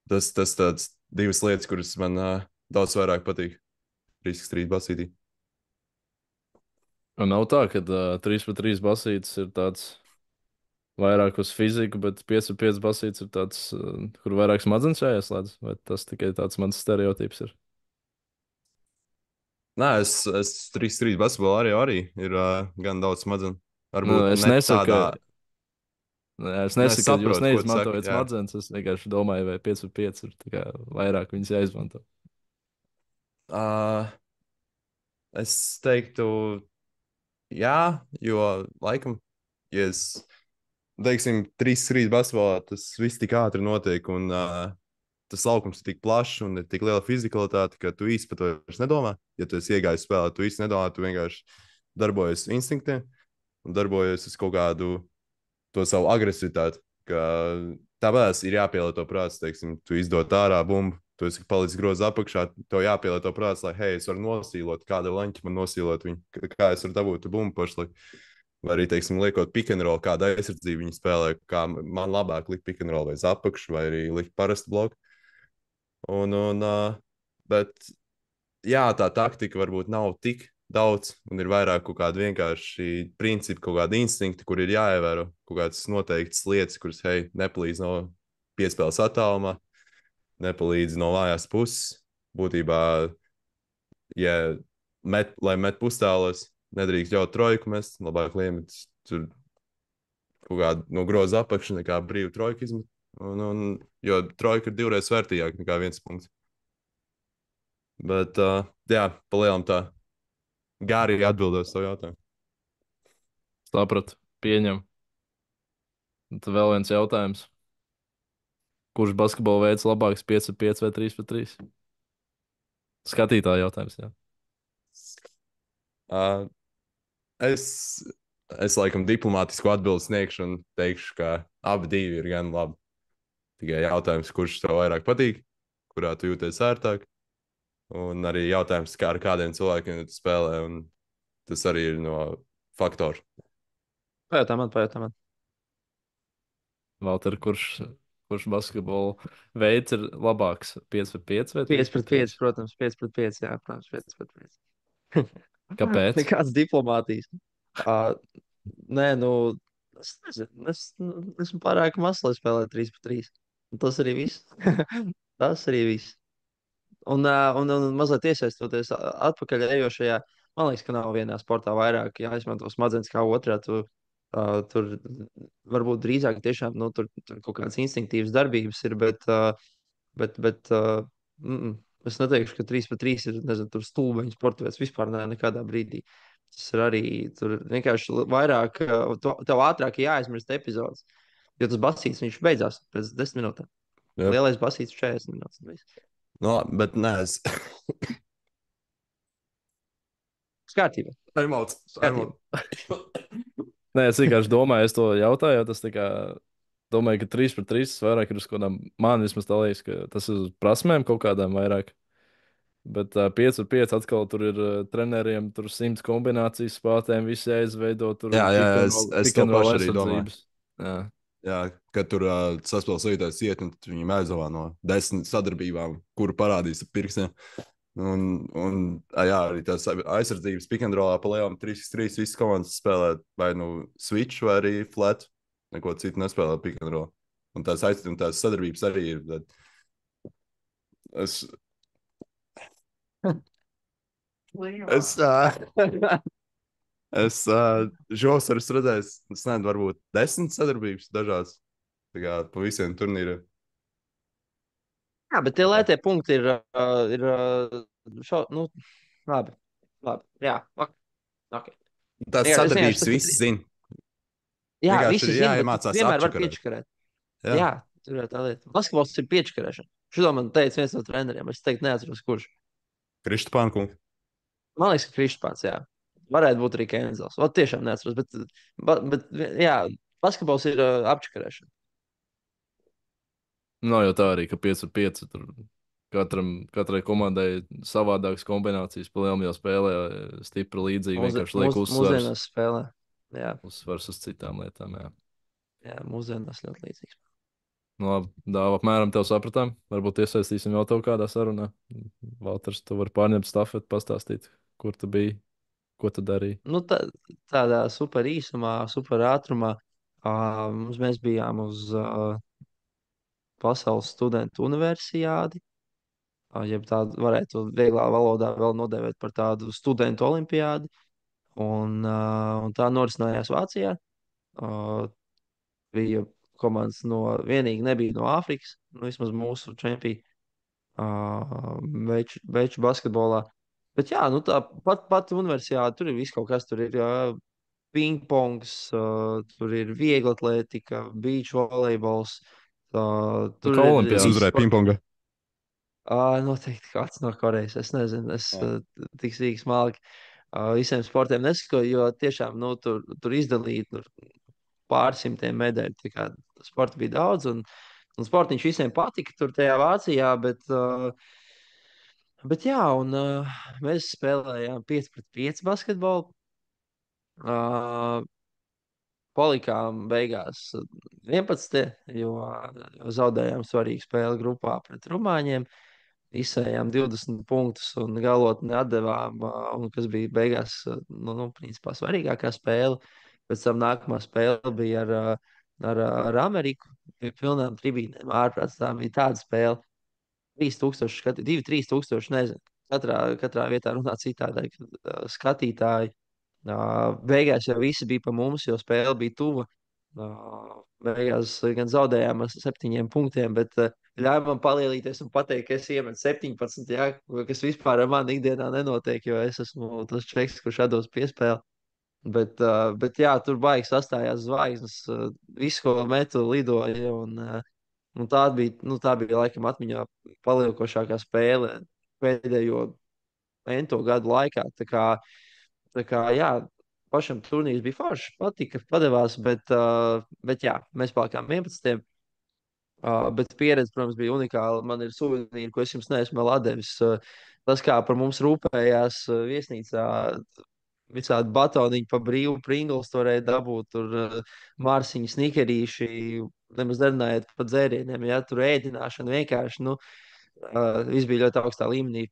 Tas tāds divas lietas, kuras man daudz vairāk patīk. 3x3 basītī. Un nav tā, ka 3 pret 3 basītis ir tāds vairāk uz fiziku, bet 5 pret 5 basītis ir tāds, kur vairāk smadzenes jāieslēdz. Vai tas tikai tāds mans stereotips ir? Nē, es 3x3 basketbolā arī ir gan daudz smadzenes. Nu, Varbūt es ne nesaku, tādā. es nesaku, ka jūs Saprotu, ko tu saki, neizmantojat jā. smadzenes. Es vienkārši domāju, vai 5 pret 5 ir tā kā vairāk viņas jāizmanto. Uh, es teiktu, jā, jo laikam, ja teiksim, 3x3 basketbolā, tas viss tik ātri notiek, un tas laukums ir tik plašs un ir tik liela fizikalitāte, ka tu īsti par to vairs nedomā. Ja tu esi iegājis spēlē, tu īsti nedomā, tu vienkārši darbojies instinktiem un darbojies uz kaut kādu to savu agresivitāti. Tāpēc ir jāpielieto prāts, teiksim, tu izdod ārā bumbu, tu esi palicis grozā apakšā, tev jāpielieto prāts, lai, hei, es varu nosīlot, kāda leņķa man nosīlot viņu, kā es varu dabūt bumbu pašlaik. Vai arī, teiksim, liekot pick and roll, kāda aizsardzība viņi spēlē, kā man labāk likt pick and roll vai uz apakšu, vai arī likt parastu bloku. Bet, jā, tā taktika varbūt nav tik daudz, un ir vairāk kaut kādi vienkārši principi, kaut kādi instinkti, kur ir jāievēro kaut kādas noteiktas lietas, kuras, hei, nepalīdz no piespēles attālumā, nepalīdz no vājās puses. Būtībā, ja lai met pustālos, nedrīkst ļaut trojku mest, labāk liemet tur kaut kādu no groza apakšu nekā brīvu trojku izmet. Jo trojka ir divreiz vērtīgāka nekā 1 punkts. Bet, jā, palielam tā gāri atbildot savu jautājumu. Sapratu, pieņem. Un tad vēl viens jautājums. Kurš basketbola veids labāks 5 pret 5 vai 3 pret 3? Skatītāja jautājums, jā. Uh, es laikam diplomātisku atbildi sniegšu un teikšu, ka abi divi ir gan labi. Tikai jautājums, kurš tev vairāk patīk, kurā tu jūties ērtāk. Un arī jautājums, kā ar kādiem cilvēkiem tu spēlē. Un tas arī ir no faktoru. pajautā man. Valter, kurš basketbola veids ir labāks? 5 pret 5 vai 5 pret 5, 3? protams, 5 pret 5, jā, protams, 5 pret 5. Kāpēc? Nekāds diplomātijas. Nē, nu, es nezinu, esmu pārāk mazs, lai spēlētu 3 pret 3. Un tas arī viss. Tas arī viss. Un mazliet iesaistoties atpakaļ ejošajā, Man liekas, ka nav vienā sportā vairāk jāizmanto smadzenes kā otrā. Tur varbūt drīzāk tiešām tur kaut kādas instinktīvas darbības ir, bet es neteikšu, ka 3 pret 3 ir nezinu, tur stulbeņu sporta veids vispār nekādā brīdī. Tas ir arī tur vienkārši vairāk, tev ātrāk jāaizmirst epizodes. Jo tas basīts, viņš beidzās pēc 10 minūtēm. Jep. Lielais basīts 40 minūtes. Viss. No, bet nē, es. Kārtībā. Aimauts. Nē, es vienkārši domāju, es to jautāju, jo tas tā kā. Domāju, ka 3 pret 3 vairāk ir uz kaut kādām, man vismaz tā liekas, ka tas ir uz prasmēm kaut kādām vairāk. Bet 5 pret 5 atkal tur ir treneriem, tur 100 kombinācijas spēlētēm, visi jāizveido, tur Jā, es to pašu arī domāju. aizsardzības. Jā. Jā, kad tur saspēles līdzīgais iet, un viņam aizvāja no 10 sadarbībām, kuru parādīs ar pirkstiem. Jā, arī tās aizsardzības pikandrolā pa lielām 3-3 visas komandas spēlē vai nu switch vai arī flat. Neko citu nespēlē pikandrolā. Un tās sadarbības arī ir. Es žos arī redzēju, es nezinu, varbūt 10 sadarbības dažās. Tā kā pa visiem turnīriem. Jā, bet tie lētie punkti ir labi. Jā, okay. Tās Jā, sadarbības viss zina. Jā, Vienkārši visi ir zina, bet jāiemācās vienmēr var apčakarēt. piečakarēt. Jā. Jā, tur ir tā lieta. Basketbols ir piečakarēšana. Šodien man teica viens no treneriem, es teiktu neatceros, kurš. Kristapānkungs. Man liekas, ka Kristapāns, jā. Varētu būt arī Kenzels. Ot tiešām neatceros, bet jā, basketbols ir apčakarēšana. Nav jau tā arī, ka 5 pret 5 tur katrai komandai savādākas kombinācijas pa lielām jau spēlē, stipri līdzīgi, vienkārši liek Mūsdienās spēlē. Jā. Uzsvars uz citām lietām, jā. Jā, mūsdienās ļoti līdzīgs. Nu, labi, Dāva, apmēram tev sapratām. Varbūt iesaistīsim vēl tev kādā sarunā. Valters, tu vari pārņemt stafeti, pastāstīt, kur tu biji, ko tu darīji. Nu, tādā super īsumā, super ātrumā. Mēs bijām uz Pasaules studentu universiādi. Jeb tādu varētu vieglā valodā vēl nodēvēt par tādu studentu olimpiādi. Un tā norisinājās Vācijā. Bija komandas vienīgi nebija no Āfrikas, vismaz mūsu čempioni veču basketbolā. Bet jā, nu tā pati universitāte, tur ir viss kaut kas, tur ir pingpongs, tur ir vieglatlētika, beach volejbols. Tur kā ir olimpiādas. Es uzvarēju pingponga. Noteikti kāds no Korejas. Es nezinu, es tik sīki smalki visiem sportiem nesakoju, jo tiešām tur izdalīt pārsimtiem medaļu. Tā kā sporta bija daudz, un sportiņš visiem patika tur tajā Vācijā, bet jā, un mēs spēlējām 5 pret 5 basketbolu. Palikām beigās 11, jo zaudējām svarīgu spēli grupā pret Rumāņiem. Izsējām 20 punktus un galotni atdevām, un kas bija beigās, principā svarīgākā spēle. Pēc tam nākamā spēle bija ar Ameriku, pie pilnām tribīnēm ārprāts. Tā bija tāda spēle. 3000 skatītāji, 2-3 tūkstoši, nezinu. Katrā vietā runā citādāk skatītāji. Beigās jau visi bija pa mums, jo spēle bija tuva. Beigās gan zaudējām ar 7 punktiem, bet ļāva man palielīties un pateikt, ka es iemetu 17, jā, kas vispār ar mani ikdienā nenotiek, jo es esmu tas čeks, kurš atdos piespēli. Bet jā, tur baigi sastājās zvaigznes, visu, ko metu, lidoja. Un tā bija laikam atmiņā paliekošākā spēle pēdējo ento gadu laikā. Tā kā jā, pašam turnīrs bija foršs, patika, padevās, bet jā, mēs palikām 11. Bet pieredze, protams, bija unikāla. Man ir suvenīri, ko es jums neesmu vēl devis. Tas, kā par mums rūpējās viesnīcā, visādi batoniņi pa brīvu, Pringles varēja dabūt, tur mārciņi, snikerīši, nemaz nerunājot par dzērieniem, ja tur ēdināšana vienkārši, viss bija ļoti augstā līmenī.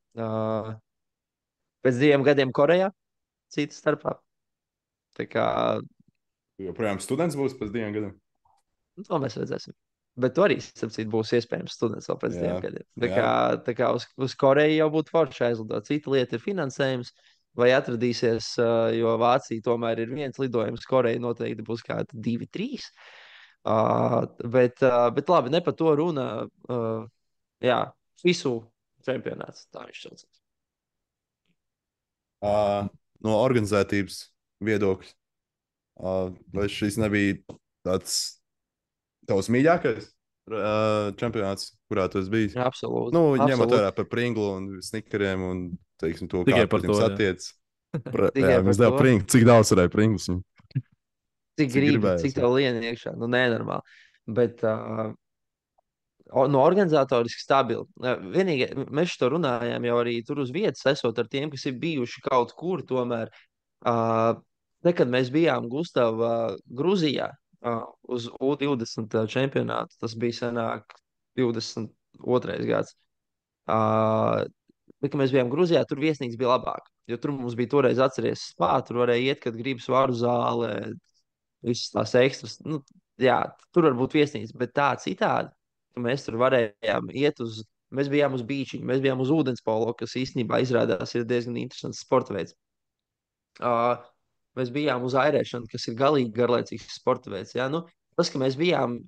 Pēc 2 gadiem Korejā, citas starpā. Tā kā Joprojām students būs pēc 2 gadiem. to mēs redzēsim. Bet to arī, starp citu, būs iespējams students vēl pēc 2 gadiem. Tā kā uz Koreju jau būtu forši aizlidot. Cita lieta ir finansējums. vai atradīsies, jo Vācija tomēr ir viens lidojums, Koreja noteikti būs kādi 2, 3. Bet labi, ne par to runa. Jā, visu čempionāts, tā viņš sauc. No organizētības viedokļa, vai šis nebija tāds tavs mīļākais čempionāts, kurā tu esi bijis? Jā, absolūti. Nu, ņemot Absolūti. vērā par Pringlu un snikeriem un, teiksim, to, Tikai kā par pret to, jums jā. attiec. Tikai Jā, par mums deva to. Pringlu. Cik daudz varēja Pringlus? Cik gribi, gribējās, cik jā. tev lien iekšā. Nu, nenormāli. Bet no organizatoriski stabili. Vienīgi mēs to runājām jau arī tur uz vietas, esot ar tiem, kas ir bijuši kaut kur tomēr. Nekad mēs bijām Gustavā, Gruzijā uz U20 čempionātu. Tas bija senāk 22. gads. Bet, kad mēs bijām Grūzijā, tur viesnīca bija labāka. Jo tur mums bija toreiz atceries spā, tur varēja iet, kad gribas varu zālē, visas tās ekstras. Nu, jā, tur var būt viesnīca, bet tā citādi, ka mēs tur varējām iet uz, mēs bijām uz bīčiņu, mēs bijām uz ūdenspolo, kas īstenībā izrādās ir diezgan interesants sporta veids. Mēs bijām uz airēšanu, kas ir galīgi garlaicīgs sporta veids. Ja? Nu, tas, ka mēs bijām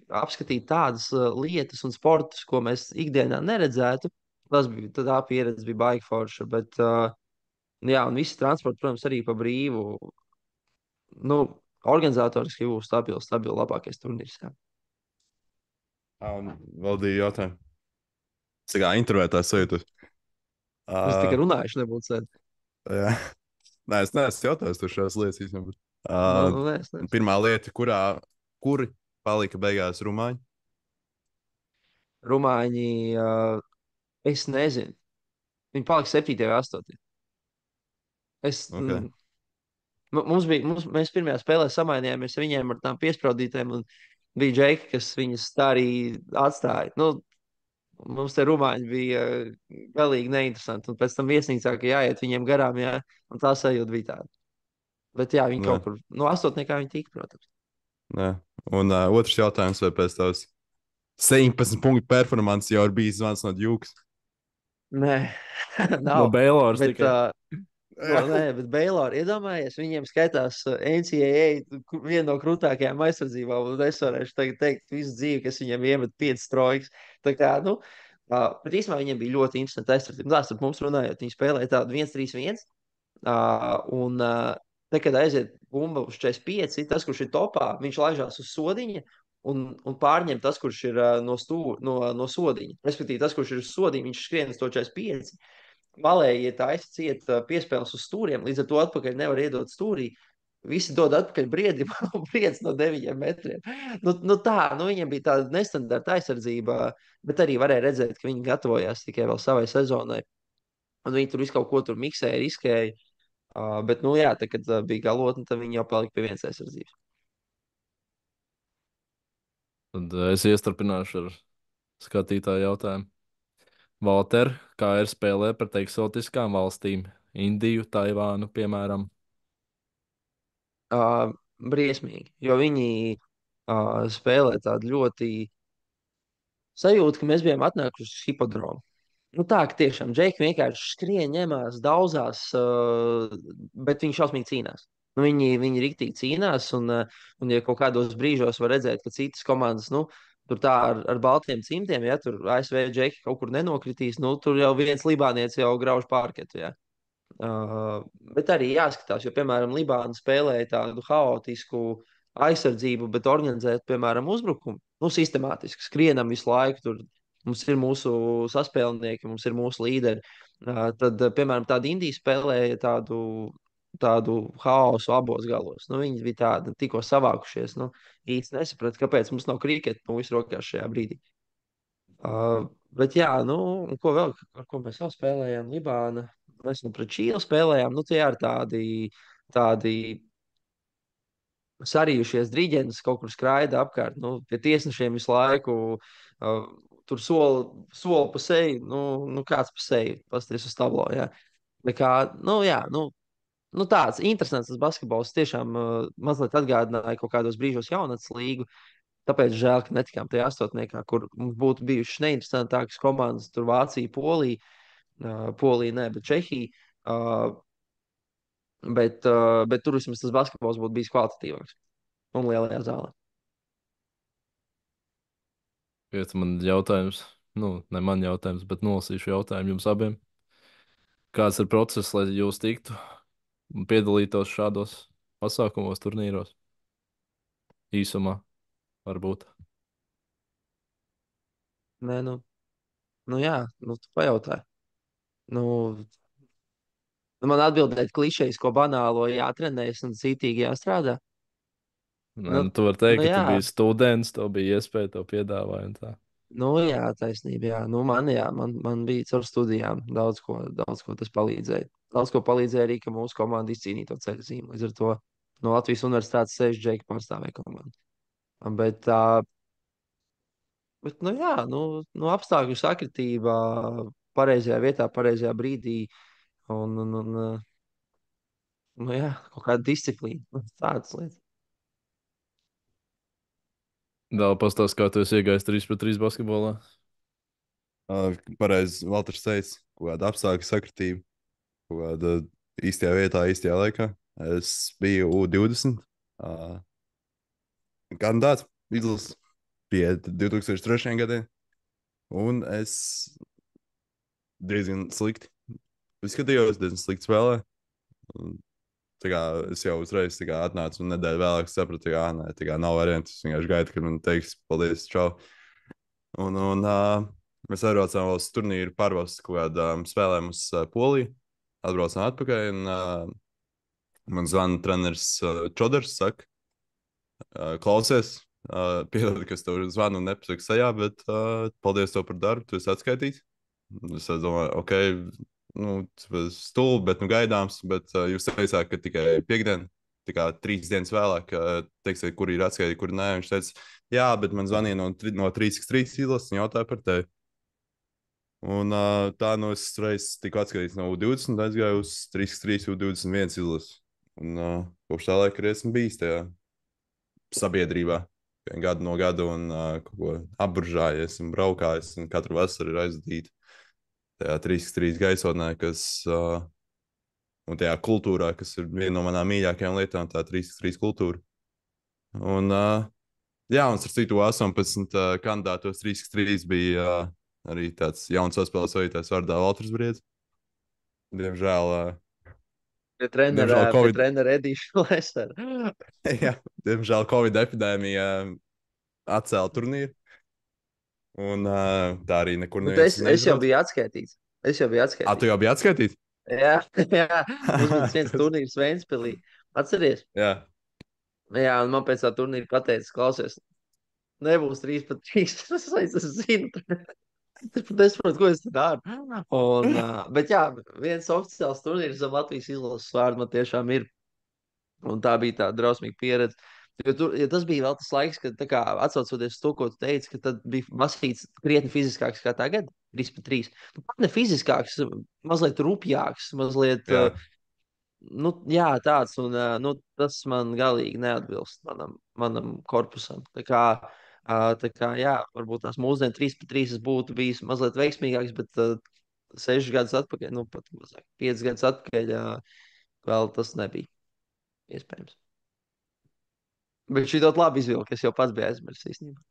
apskatīt tādas lietas un sportus, ko mēs ikdienā neredzētu, tā pieredze bija baigi forša. Bet, jā, un viss transports, protams, arī pa brīvu. Nu, organizatoriski būs stabils, labākais turnīrs. Jā. Un valdīja jautājumu. Cik kā introvētās sajūtas? Mēs tikai runājuši, nebūtu sēdi. Jā. Nē, es neesmu jautājis tur šās lietas īstenībā. Nē. Pirmā lieta, kuri palika beigās rumāņi? Rumāņi, es nezinu. Viņi palika 7. vai 8. Okay. Mēs pirmajā spēlē samainījāmies ar viņiem ar tām piespraudītēm, un bija džeki, kas viņas tā arī atstāja. Nu, mums te rumāņi bija galīgi neinteresanti, un pēc tam viesnīcā, ka jāiet viņiem garām, jā, un tā sajūta bija tāda. Bet jā, viņi kaut kur, no 8. viņi tika, protams. Nē. Un otrs jautājums, vai pēc tavas 17 punktu performances jau ir bijis zvans no Djukas? Nē, nav. No Baylors Bet, tikai. nē, bet Baylor, iedomājies, viņiem skaitās NCAA viena no krūtākajām aizsardzībām, un es varēšu tagad teikt visu dzīvi, kas viņiem iemet 5 trojkas. Tā kā, nu, bet īstenībā viņiem bija ļoti interesanti aizsardzība. Tā, starp mums runājot, viņi spēlēja tādu 1-3-1, un te, kad aiziet bumba uz 45, tas, kurš ir topā, viņš laižās uz sodiņa, un pārņem tas, kurš ir no sodiņa. Respektīvi, tas, kurš ir uz sodiņa, viņš skrien uz to 45. Malēji, ja tā aizciet piespēles uz stūriem, līdz ar to atpakaļ nevar iedot stūrī. Visi dod atpakaļ briedim, un briedis no 9 metriem. Nu tā, viņiem bija tāda nestandarta aizsardzība, bet arī varēja redzēt, ka viņi gatavojās tikai vēl savai sezonai. Un viņi tur visu kaut ko tur miksēja, riskēja. Bet, nu jā, tad, kad bija galotne, tad viņi jau palika pie vienas aizsardzības. Tad es iestarpināšu ar skatītāju jautājumu. Valter, kā ir spēlē pret eksotiskām valstīm? Indiju, Taivānu, piemēram. Briesmīgi, jo viņi spēlē tādu ļoti sajūtu, ka mēs bijām atnākuši uz hipodromu. Nu tā, ka tiešām Džeki vienkārši skrien, ņemās, daudzās, bet viņi šausmīgi cīnās. Nu, viņi riktīgi cīnās, un ja kaut kādos brīžos var redzēt, ka citas komandas, nu, tur tā ar baltiem cimtiem, ja tur ASV Džeki kaut kur nenokritīs, nu, tur jau viens libānietis jau grauž pārketu, ja. Bet arī jāskatās, jo, piemēram, Libāna spēlēja tādu haotisku aizsardzību, bet organizēt, piemēram, uzbrukumu, nu, sistemātiski skrienam visu laiku. Tur mums ir mūsu saspēlnieki, mums ir mūsu līderi. Tad, piemēram, tāda Indija spēlēja tādu haosu abos galos. Nu, viņi bija tādi tikko savākušies. Nu, īsti nesapratu, kāpēc mums nav kriketa nu, visu rokās šajā brīdī. Bet jā, nu, un ko vēl, ar ko mēs vēl spēlējām? Libāna. Mēs pret Čīlu spēlējām. Nu, tie ir tādi sarījušies drīģenis, kaut kur skraida apkārt. Nu, pie tiesnešiem visu laiku tur soli pa seju. Nu kāds pa seju, pasties uz tablo. Jā. Kā, nu, jā, nu, tāds interesants tas basketbols. Tiešām mazliet atgādināja kaut kādos brīžos jaunatnes līgu. Tāpēc žēl, ka netikām tajā astotniekā, kur mums būtu bijušas neinteresantākas komandas, tur Vācija, Polija. Polija, ne, bet Čehija. Uh, bet tur vismaz tas basketbols būtu bijis kvalitatīvāks un lielajā zālē. Pēc man jautājums, nu, ne man jautājums, bet nolasīšu jautājumu jums abiem. Kāds ir process, lai jūs tiktu un piedalītos šādos pasākumos, turnīros? Īsumā, varbūt. Nē, nu jā, tu pajautāji. Nu, man atbildēt klišejas, ko banālo jātrenējas un cītīgi jāstrādā. Nē, Nu, nu, tu vari teikt, nu ka tu jā, biji students, tev bija iespēja to piedāvāt un tā. jā, taisnība, jā. Man bija caur studijām daudz ko tas palīdzēja. Daudz ko palīdzēja arī, ka mūsu komanda izcīnīja to ceļu zīmi. Līdz ar to no Latvijas universitātes 6 džeki pārstāvēja komandu. Bet, nu jā, apstākļu sakritība pareizajā vietā, pareizajā brīdī un jā, kaut kāda disciplīna. Tādas lietas. Vēl pastāst, kā tu esi iegājis 3-3 basketbolā. Pareizi, Valters teica, kaut kāda apstākļa sakritība, kaut kāda īstajā vietā, īstajā laikā. Es biju U20 kandidāts izlases pie 2003. gadiem, un es diezgan slikti izskatījos, diezgan slikti spēlēju. Es jau uzreiz atnācu un nedēļu vēlāk sapratu, ka nē, nav variantu. Es vienkārši gaidu, kad man teiks, paldies, čau. Un mēs aizbraucām uz turnīru, pārbaudījām kaut kādām spēlēm uz Poliju. Atbraucām atpakaļ, un man zvana treneris Čoders, saka, klausies, piedod, ka es tev zvanu un nepasaku sajā, bet paldies tev par darbu, tu esi atskaitīts. Es domāju, ok, stulbi, bet gaidāms, bet jūs teicāt, ka tikai piekdien, tā kā 3 dienas vēlāk, teiksiet, kur ir atskaitīti, kur nē. Viņš teica, jā, bet man zvanīja no 3x3 izlases un jautāja par tevi. Un tā es reiz tiku atskaitīts no U20, aizgāju uz 3x3 U21 izlases. Un kopš tā laika arī esmu bijis tajā sabiedrībā gadu no gada un kaut ko apburžājies un braukājis, un katru vasaru ir aizdīta tajā 3x3 gaisotnē, un tajā kultūrā, kas ir viena no manām mīļākajām lietām, tā 3x3 kultūra. Un, jā, un ar citu 18 kandidātos 3x3 bija arī tāds jauns saspēles vadītājs vārdā Valters Briedis. Diemžēl, Pie trenera Edīša Lesera. jā, diemžēl Covid epidēmija atcēla turnīru. Un tā arī nekur neviens Es jau biju atskaitīts. Tu jau biji atskaitīts? Jā, mums bija viens turnīrs Ventspilī. Atceries? Jā. Jā, un man pēc tā turnīra pateica, klausies, nebūs 3x3. Es zinu. Es saprotu, ko es te daru. Bet jā, viens oficiāls turnīrs zem Latvijas izlases vārdu man tiešām ir. Un tā bija tāda drausmīga pieredze. Ja tas bija vēl tas laiks, kad, atcaucoties to, ko tu teici, ka tad bija masīts krietni fiziskāks kā tagad, 3x3. Pat ne fiziskāks, mazliet rupjāks, mazliet, jā, tāds, un tas man galīgi neatbilst manam korpusam. Jā, varbūt tās mūsdienu 3x3 būtu bijis mazliet veiksmīgāks, bet 6 gadus atpakaļ, pat mazāk, 5 gadus atpakaļ, vēl tas nebija iespējams. Bet šī ļoti labi izvilka. Es jau pats biju aizmirsis īstenībā.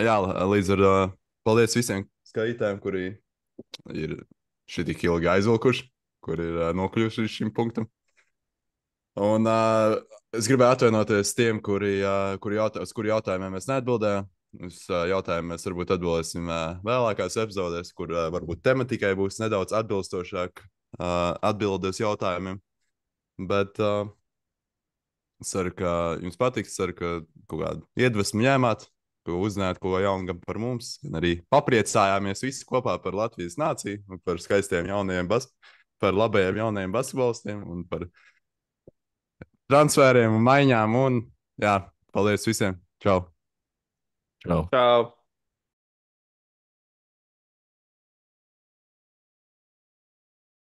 Jā, līdz ar paldies visiem skatītājiem, kuri ir šī tik ilgi aizvilkuši, kuri ir nokļuvuši līdz šim punktam. Un es gribēju atvainoties tiem, kuri jautājumiem mēs neatbildējām. Uz jautājumiem mēs varbūt atbildēsim vēlākās epizodēs, kur varbūt tematikai būs nedaudz atbilstošāk atbildes jautājumiem. Bet ceru, ka jums patiks, ceru, ka kaut kādu iedvesmu ņēmāt, ko uzzināt, ko jaunu gan par mums, gan arī papriecājāmies visi kopā par Latvijas nāciju, un par skaistiem jaunajiem, par labajiem jaunajiem basketbolistiem un par transferiem un maiņām. Un jā, paldies visiem! Čau! Čau! Čau!